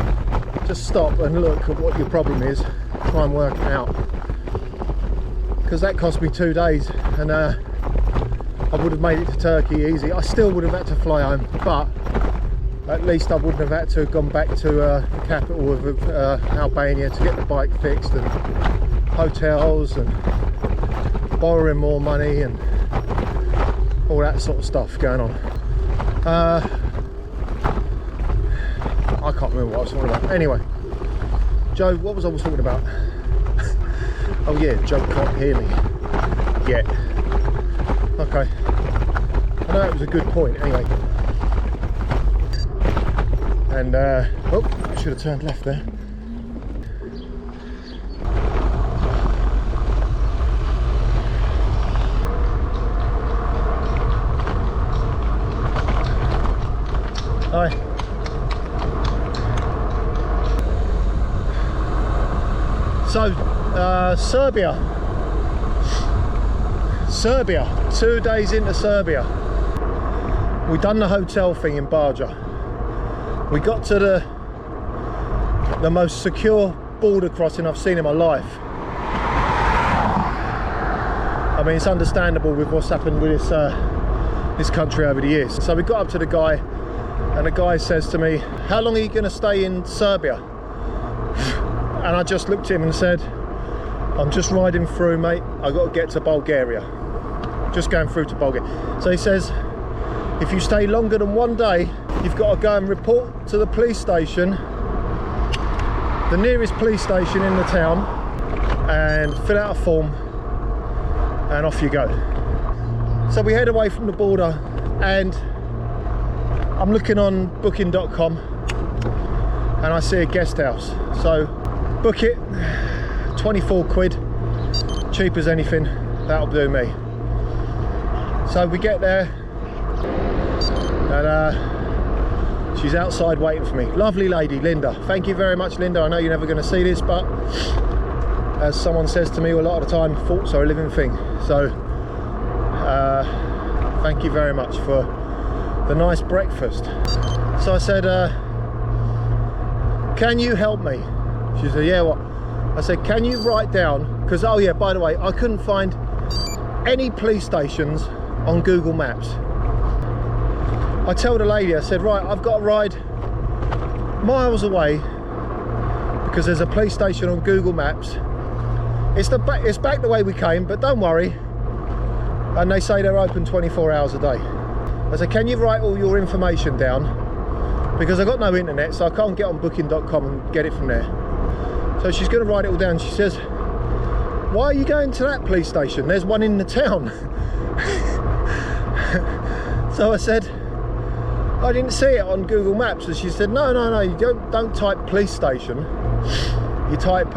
just stop and look at what your problem is, try and work it out. Because that cost me 2 days, and I would have made it to Turkey easy. I still would have had to fly home, but at least I wouldn't have had to have gone back to the capital of Albania to get the bike fixed, and hotels and borrowing more money and all that sort of stuff going on. I can't remember what I was talking about. Anyway, Joe, what was I talking about? Oh yeah, Joe can't hear me yet. Okay, I know it was a good point anyway. And oh, I should have turned left there. Hi. So Serbia, 2 days into Serbia. We done the hotel thing in Barja. We got to the most secure border crossing I've seen in my life. I mean, it's understandable with what's happened with this country over the years. So we got up to the guy, and the guy says to me, "How long are you going to stay in Serbia?" And I just looked at him and said, "I'm just riding through, mate. I got to get to Bulgaria. Just going through to Bulgaria." So he says, "If you stay longer than 1 day, you've got to go and report to the police station, the nearest police station in the town, and fill out a form, and off you go." So we head away from the border, and I'm looking on booking.com and I see a guest house. So book it, 24 quid, cheap as anything, that'll do me. So we get there, and she's outside waiting for me. Lovely lady, Linda. Thank you very much, Linda. I know you're never going to see this, but as someone says to me a lot of the time, faults are a living thing. So thank you very much for the nice breakfast. So I said, "Can you help me?" She said, "Yeah, what?" I said, "Can you write down," because, oh yeah, by the way, I couldn't find any police stations on Google Maps. I tell the lady, I said, "Right, I've got to ride miles away because there's a police station on Google Maps. It's back the way we came, but don't worry." And they say they're open 24 hours a day. I said, "Can you write all your information down? Because I've got no internet, so I can't get on booking.com and get it from there." So she's going to write it all down. She says, "Why are you going to that police station? There's one in the town." So I said, "I didn't see it on Google Maps." And she said, no, you don't type police station. you type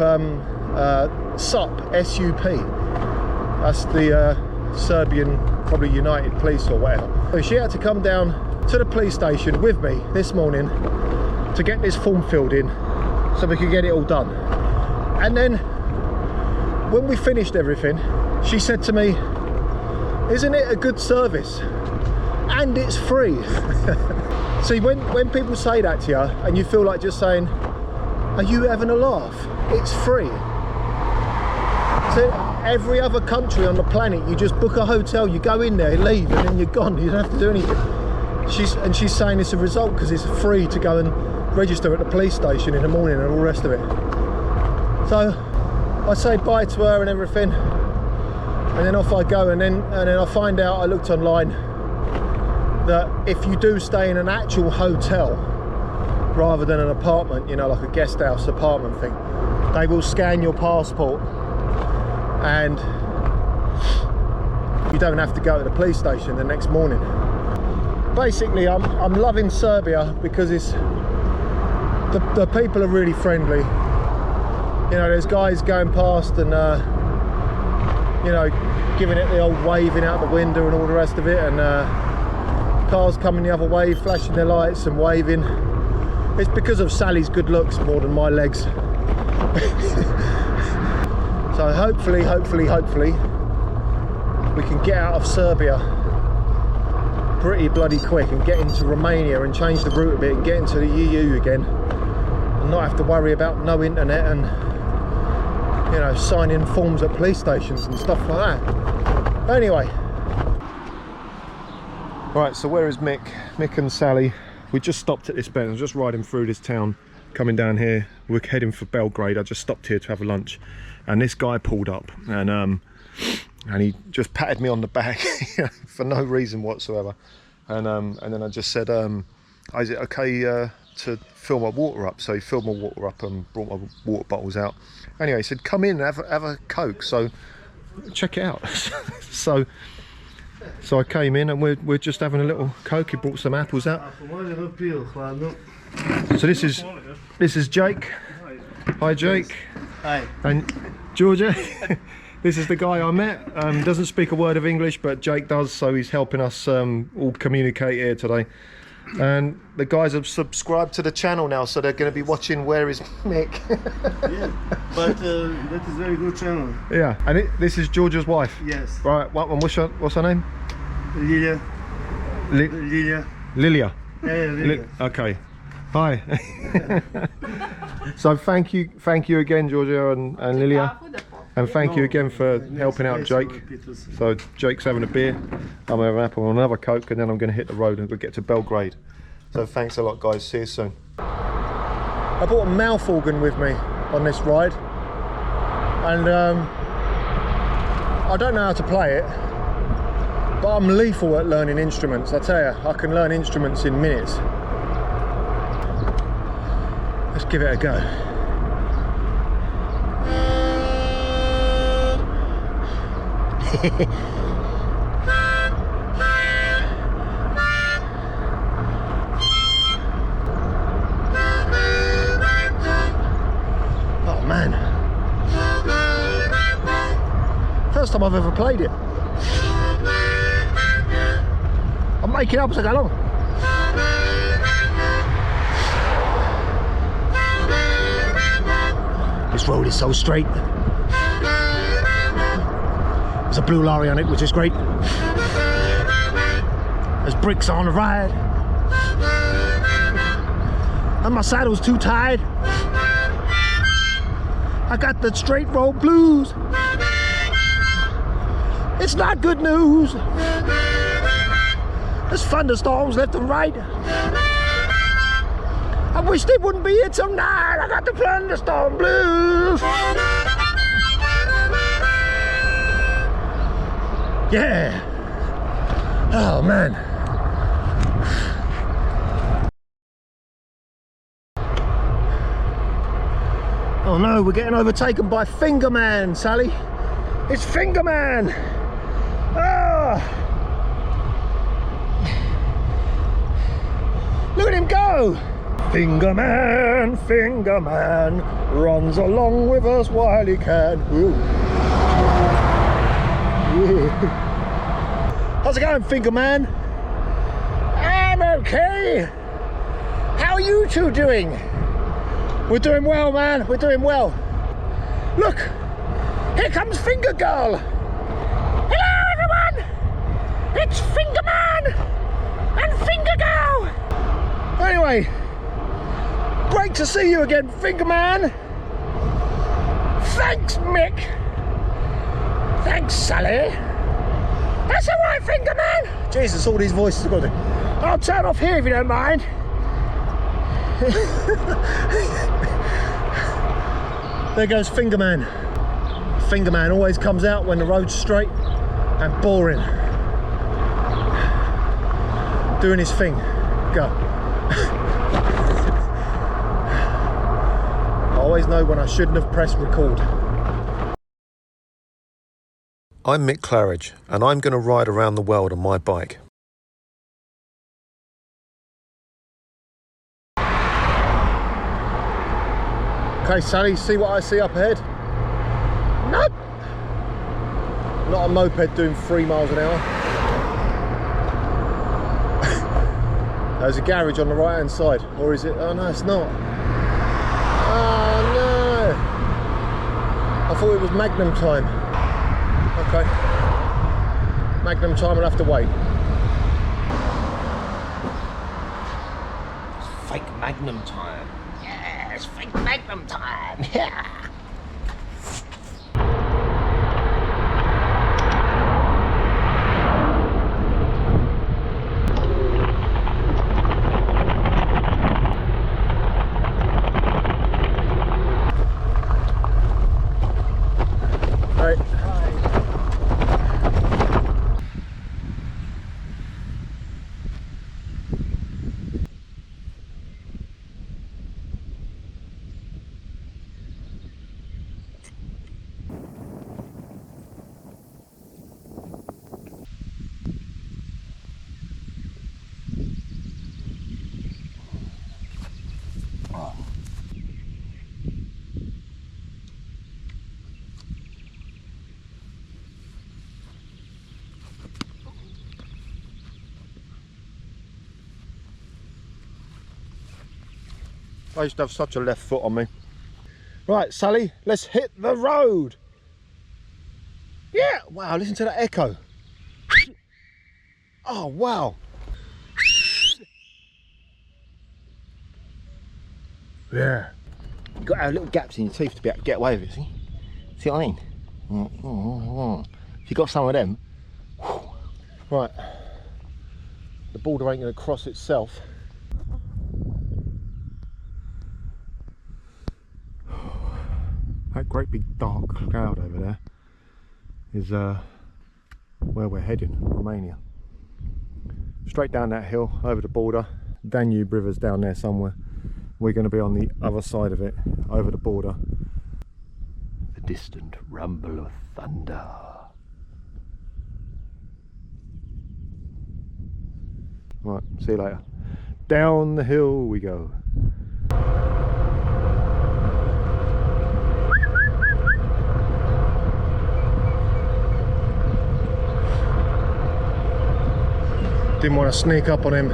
SUP, S-U-P. That's the Serbian, probably United Police or whatever. So she had to come down to the police station with me this morning to get this form filled in so we could get it all done. And then when we finished everything, she said to me, isn't it a good service? And it's free. See, when people say that to you and you feel like just saying, are you having a laugh? It's free. So every other country on the planet, you just book a hotel, you go in there, leave, and then you're gone. You don't have to do anything. She's saying it's a result because it's free to go and register at the police station in the morning and all the rest of it. So I say bye to her and everything, and then off I go. And then I find out, I looked online, that if you do stay in an actual hotel rather than an apartment, you know, like a guest house apartment thing, they will scan your passport and you don't have to go to the police station the next morning. Basically, I'm loving Serbia because it's the people are really friendly. You know, there's guys going past and you know, giving it the old waving out the window and all the rest of it, and cars coming the other way, flashing their lights and waving. It's because of Sally's good looks more than my legs. So hopefully we can get out of Serbia pretty bloody quick and get into Romania and change the route a bit and get into the EU again and not have to worry about no internet and, you know, signing forms at police stations and stuff like that. Anyway, right, so where is Mick? Mick and Sally. We just stopped at this bend. I was just riding through this town, coming down here. We're heading for Belgrade. I just stopped here to have a lunch, and this guy pulled up and he just patted me on the back for no reason whatsoever. And then I just said, is it okay to fill my water up? So he filled my water up and brought my water bottles out. Anyway, he said, come in and have a Coke. So check it out. so I came in and we're just having a little Coke. He brought some apples out. So this is Jake. Hi Jake. Hi. And Georgia. This is the guy I met. Doesn't speak a word of English, but Jake does, so he's helping us all communicate here today. And the guys have subscribed to the channel now, so they're going to be watching Where Is Mick. Yeah, but that is very good channel. Yeah, and this is Georgia's wife. Yes. Right, what's her name? Lilia. Lilia. Yeah, Lilia. Okay. Hi. So thank you again, Georgia and Lilia. And thank you again for helping out Jake. So Jake's having a beer, I'm having an apple and another Coke, and then I'm going to hit the road and we'll get to Belgrade. So thanks a lot, guys. See you soon. I brought a mouth organ with me on this ride, and I don't know how to play it, but I'm lethal at learning instruments. I tell you, I can learn instruments in minutes. Let's give it a go. Oh man, first time I've ever played it. I'm making up as I go along. This road is so straight. There's a blue lorry on it, which is great. There's bricks on the ride. And my saddle's too tight. I got the straight road blues. It's not good news. There's thunderstorms left and right. I wish they wouldn't be here tonight. I got the thunderstorm blues. Yeah. Oh man. Oh no, we're getting overtaken by Fingerman, Sally. It's Fingerman. Ah. Look at him go. Finger man, runs along with us while he can. Ooh. Ooh. How's it going, Finger man? I'm okay. How are you two doing? We're doing well, man. We're doing well. Look, here comes Finger Girl. Hello, everyone. It's Finger Man and Finger Girl. Anyway, great to see you again, Finger Man. Thanks, Mick. Thanks, Sally. That's all right, Finger Man. Jesus, all these voices are good. I'll turn off here if you don't mind. There goes Finger Man. Finger Man always comes out when the road's straight and boring. Doing his thing. Go. I always know when I shouldn't have pressed record. I'm Mick Claridge, and I'm going to ride around the world on my bike. Okay, Sally, see what I see up ahead? Nope. Not a moped doing 3 miles an hour. There's a garage on the right hand side, or is it? Oh no, it's not. Oh no! I thought it was Magnum time. Okay. Magnum time, I'll have to wait. It's fake Magnum time. Yeah, it's fake Magnum time. Yeah. I used to have such a left foot on me. Right, Sally, let's hit the road. Yeah, wow, listen to that echo. Oh, wow. Yeah. You've got to have little gaps in your teeth to be able to get away with it, see? See what I mean? If you got some of them. Right. The border ain't going to cross itself. That great big dark cloud over there is where we're heading, Romania. Straight down that hill, over the border. Danube River's down there somewhere. We're going to be on the other side of it, over the border. The distant rumble of thunder. Right, see you later. Down the hill we go. Didn't want to sneak up on him.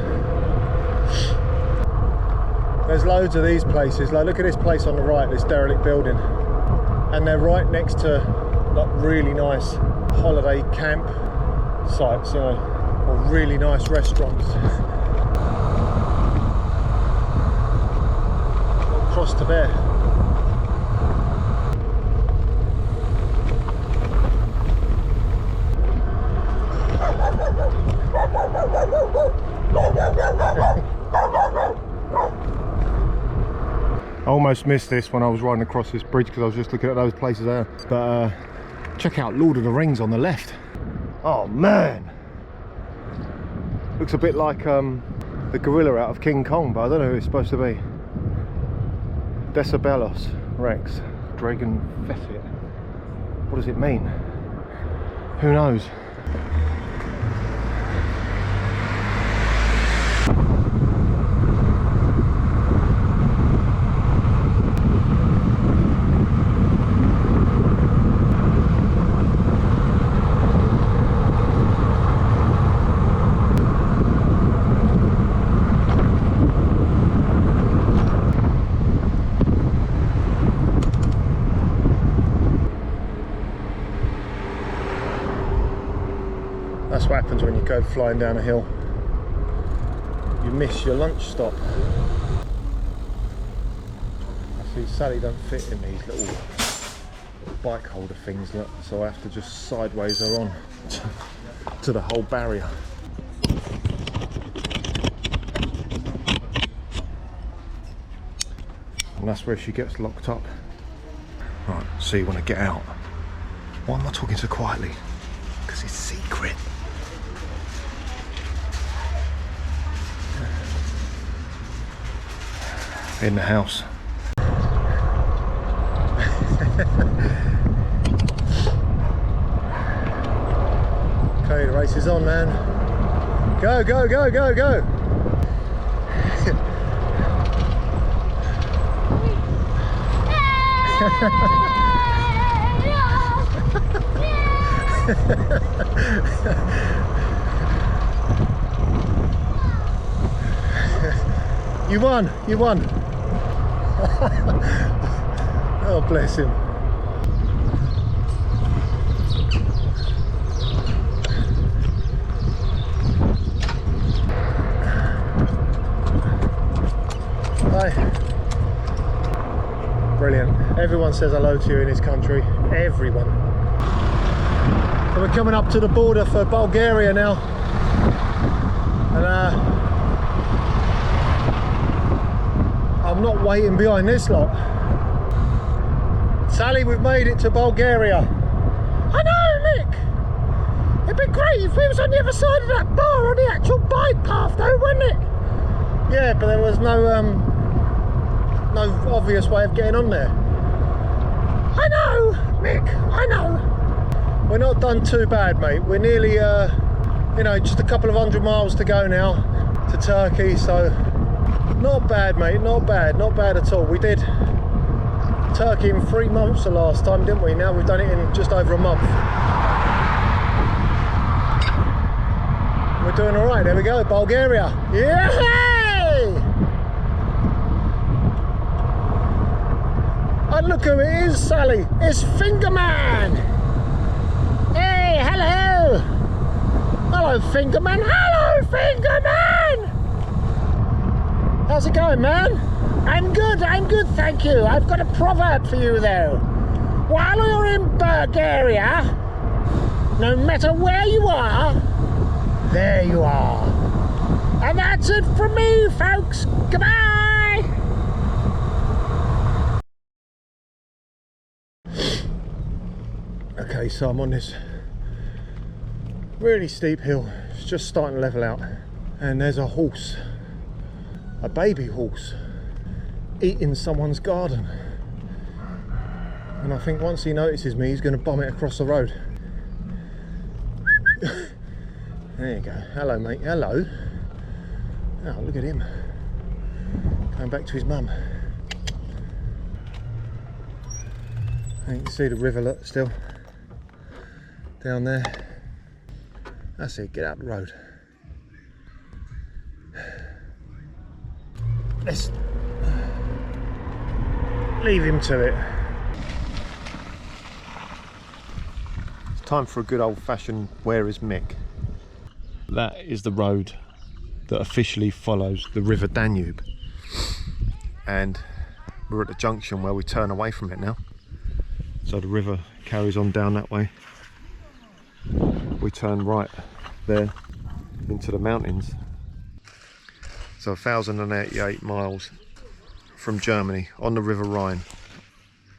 There's loads of these places. Like, look at this place on the right, this derelict building, and they're right next to like really nice holiday camp sites, you know, or really nice restaurants. Cross to there. I almost missed this when I was riding across this bridge because I was just looking at those places there. But check out Lord of the Rings on the left. Oh man! Looks a bit like the gorilla out of King Kong, but I don't know who it's supposed to be. Decibelos Rex, Dragon Fethet. What does it mean? Who knows? what happens when you go flying down a hill. You miss your lunch stop. I see Sally don't fit in these little bike holder things, look, so I have to just sideways her on to the whole barrier. And that's where she gets locked up. Right, so you want to get out. Why am I talking so quietly? Because it's secret. In the house. Okay, the race is on, man. Go, go, go, go, go. You won, you won. Oh, bless him. Hi. Brilliant. Everyone says hello to you in this country. Everyone. So we're coming up to the border for Bulgaria now. And I'm not waiting behind this lot. Sally, we've made it to Bulgaria. I know, Mick. It'd be great if we was on the other side of that bar on the actual bike path though, wouldn't it? Yeah, but there was no obvious way of getting on there. I know, Mick, I know. We're not done too bad, mate. We're nearly, you know, just a couple of 100 miles to go now to Turkey, so not bad, mate, not bad at all. We did Turkey in 3 months the last time, didn't we? Now we've done it in just over a month. We're doing all right. There we go, Bulgaria. Yay! And look who it is, Sally. It's Fingerman. Hey, hello. Hello, Fingerman. Hello, Fingerman. How's it going, man? I'm good, thank you. I've got a proverb for you, though. While you're in Bulgaria, no matter where you are, there you are. And that's it from me, folks. Goodbye. Okay, so I'm on this really steep hill. It's just starting to level out. And there's a horse, a baby horse, eating someone's garden. And I think once he notices me, he's going to bomb it across the road. There you go. Hello, mate. Hello. Oh, look at him. Going back to his mum. And you can see the river, look, still. Down there. That's it, get out the road. Let's leave him to it. It's time for a good old-fashioned Where is Mick? That is the road that officially follows the River Danube. And we're at the junction where we turn away from it now. So the river carries on down that way. We turn right there into the mountains. So 1,088 miles from Germany on the River Rhine.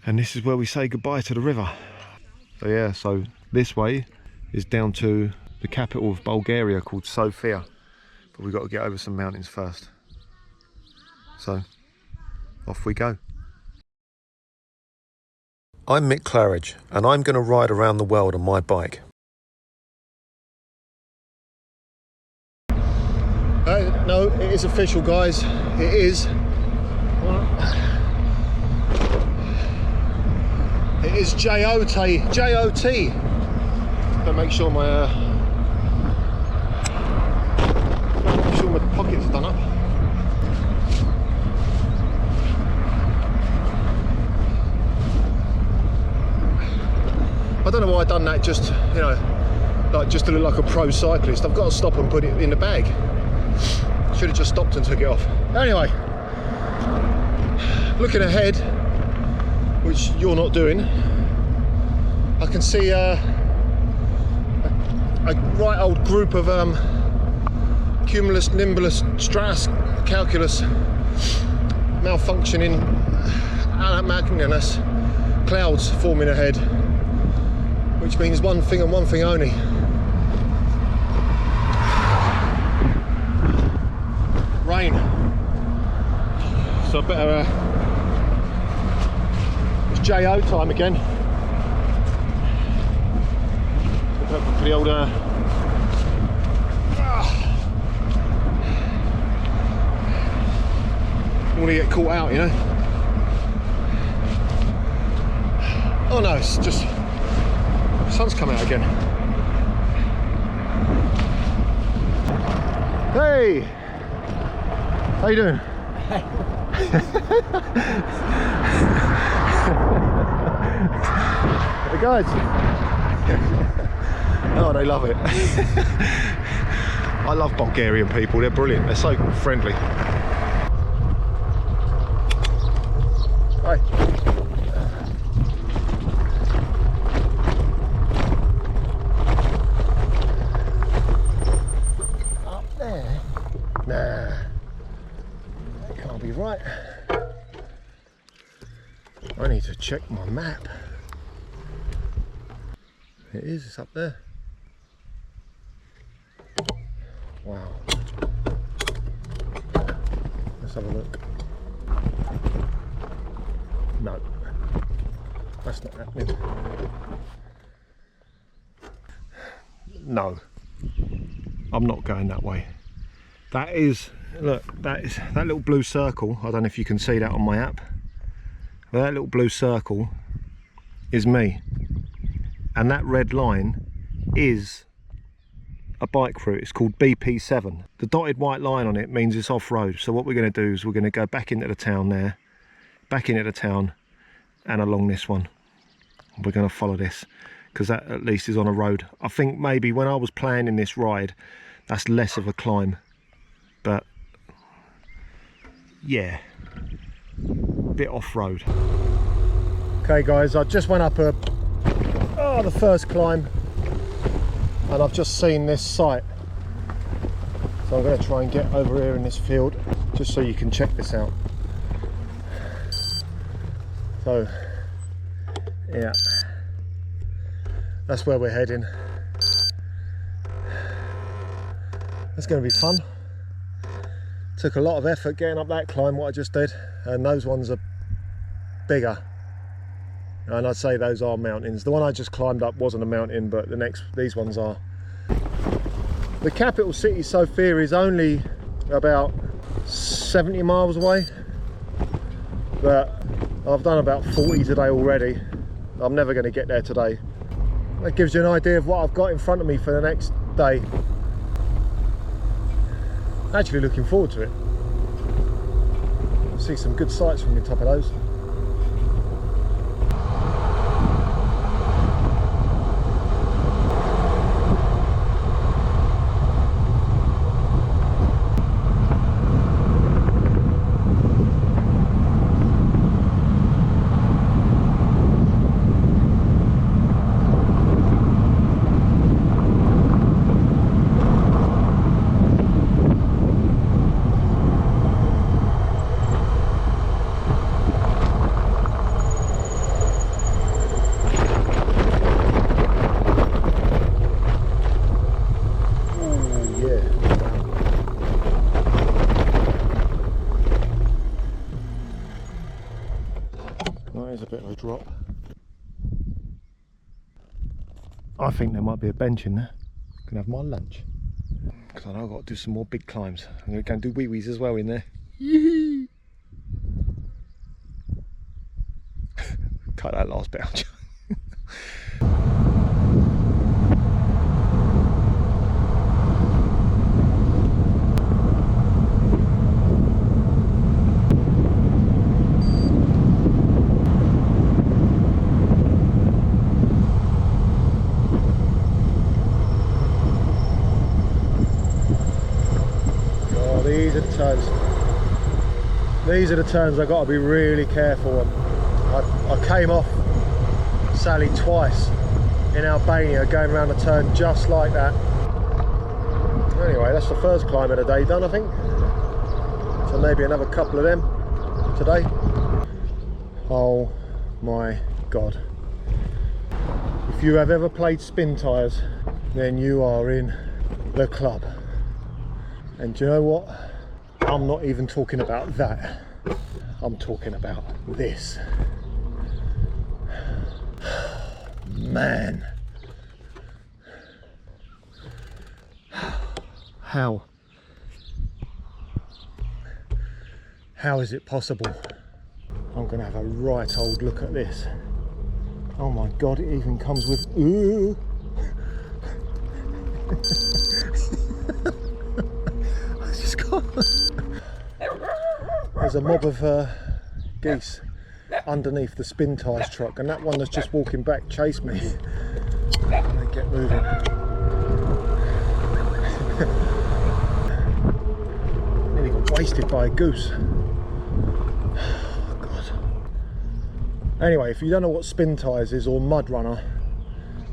And this is where we say goodbye to the river. So yeah, so this way is down to the capital of Bulgaria called Sofia. But we've got to get over some mountains first. So off we go. I'm Mick Claridge, and I'm going to ride around the world on my bike. No, it is official, guys. It is. It is J-O-T. J-O-T. Better make sure my pockets are done up. I don't know why I've done that, just, you know, like just to look like a pro cyclist. I've got to stop and put it in the bag. Should have just stopped and took it off. Anyway, looking ahead, which you're not doing, I can see a right old group of cumulus, nimbus, stratus, calculus malfunctioning magnanimous clouds forming ahead, which means one thing and one thing only. Rain. So I better it's JO time again. For the old don't want to get caught out, you know. Oh no, it's just the sun's come out again. Hey, how you doing? Hey guys. Oh, they love it. I love Bulgarian people, they're brilliant, they're so friendly. Hi. Up there? Nah, that can't be right. I need to check my map. It is, it's up there. Wow. Let's have a look. No, that's not happening. No, I'm not going that way. That is, look, that little blue circle. I don't know if you can see that on my app. But that little blue circle is me. And that red line is a bike route. It's called BP7. The dotted white line on it means it's off-road. So what we're going to do is we're going to go back into the town there, back into the town and along this one. We're going to follow this because that at least is on a road. I think maybe when I was planning this ride, that's less of a climb. But yeah, a bit off-road. Okay guys, I just went up the first climb and I've just seen this site, so I'm going to try and get over here in this field just so you can check this out. So yeah, that's where we're heading. That's going to be fun. Took a lot of effort getting up that climb, what I just did, and those ones are bigger. And I'd say those are mountains. The one I just climbed up wasn't a mountain, but these ones are. The capital city, Sofia, is only about 70 miles away, but I've done about 40 today already. I'm never going to get there today. That gives you an idea of what I've got in front of me for the next day. Actually looking forward to it. I'll see some good sights from the top of those. A bit of a drop. I think there might be a bench in there. I can have my lunch. Because I know I've got to do some more big climbs. I'm going to go and do wee-wees as well in there. Cut that last bit out. These are the turns I've got to be really careful on. I came off Sally twice in Albania going around a turn just like that. Anyway, that's the first climb of the day done, I think. So maybe another couple of them today. Oh my God. If you have ever played spin tyres, then you are in the club. And do you know what? I'm not even talking about that. I'm talking about this. Man. How is it possible? I'm gonna have a right old look at this. Oh my God, it even comes with, ooh. I just got, there's a mob of geese underneath the spin tyres truck, and that one that's just walking back chased me. And they get moving. Nearly got wasted by a goose. Oh, God. Anyway, if you don't know what spin tyres is or mud runner,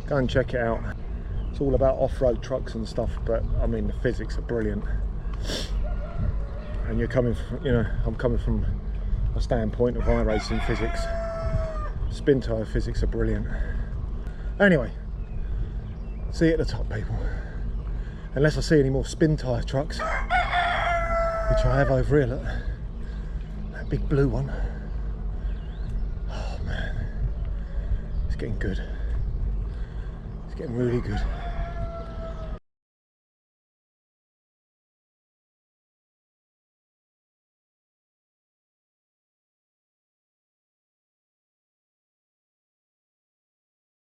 go and check it out. It's all about off-road trucks and stuff, but I mean the physics are brilliant. And you're coming from, you know, I'm coming from a standpoint of iRacing physics. Spin tyre physics are brilliant. Anyway, see you at the top, people. Unless I see any more spin tyre trucks, which I have over here, look. That big blue one. Oh man, it's getting good. It's getting really good.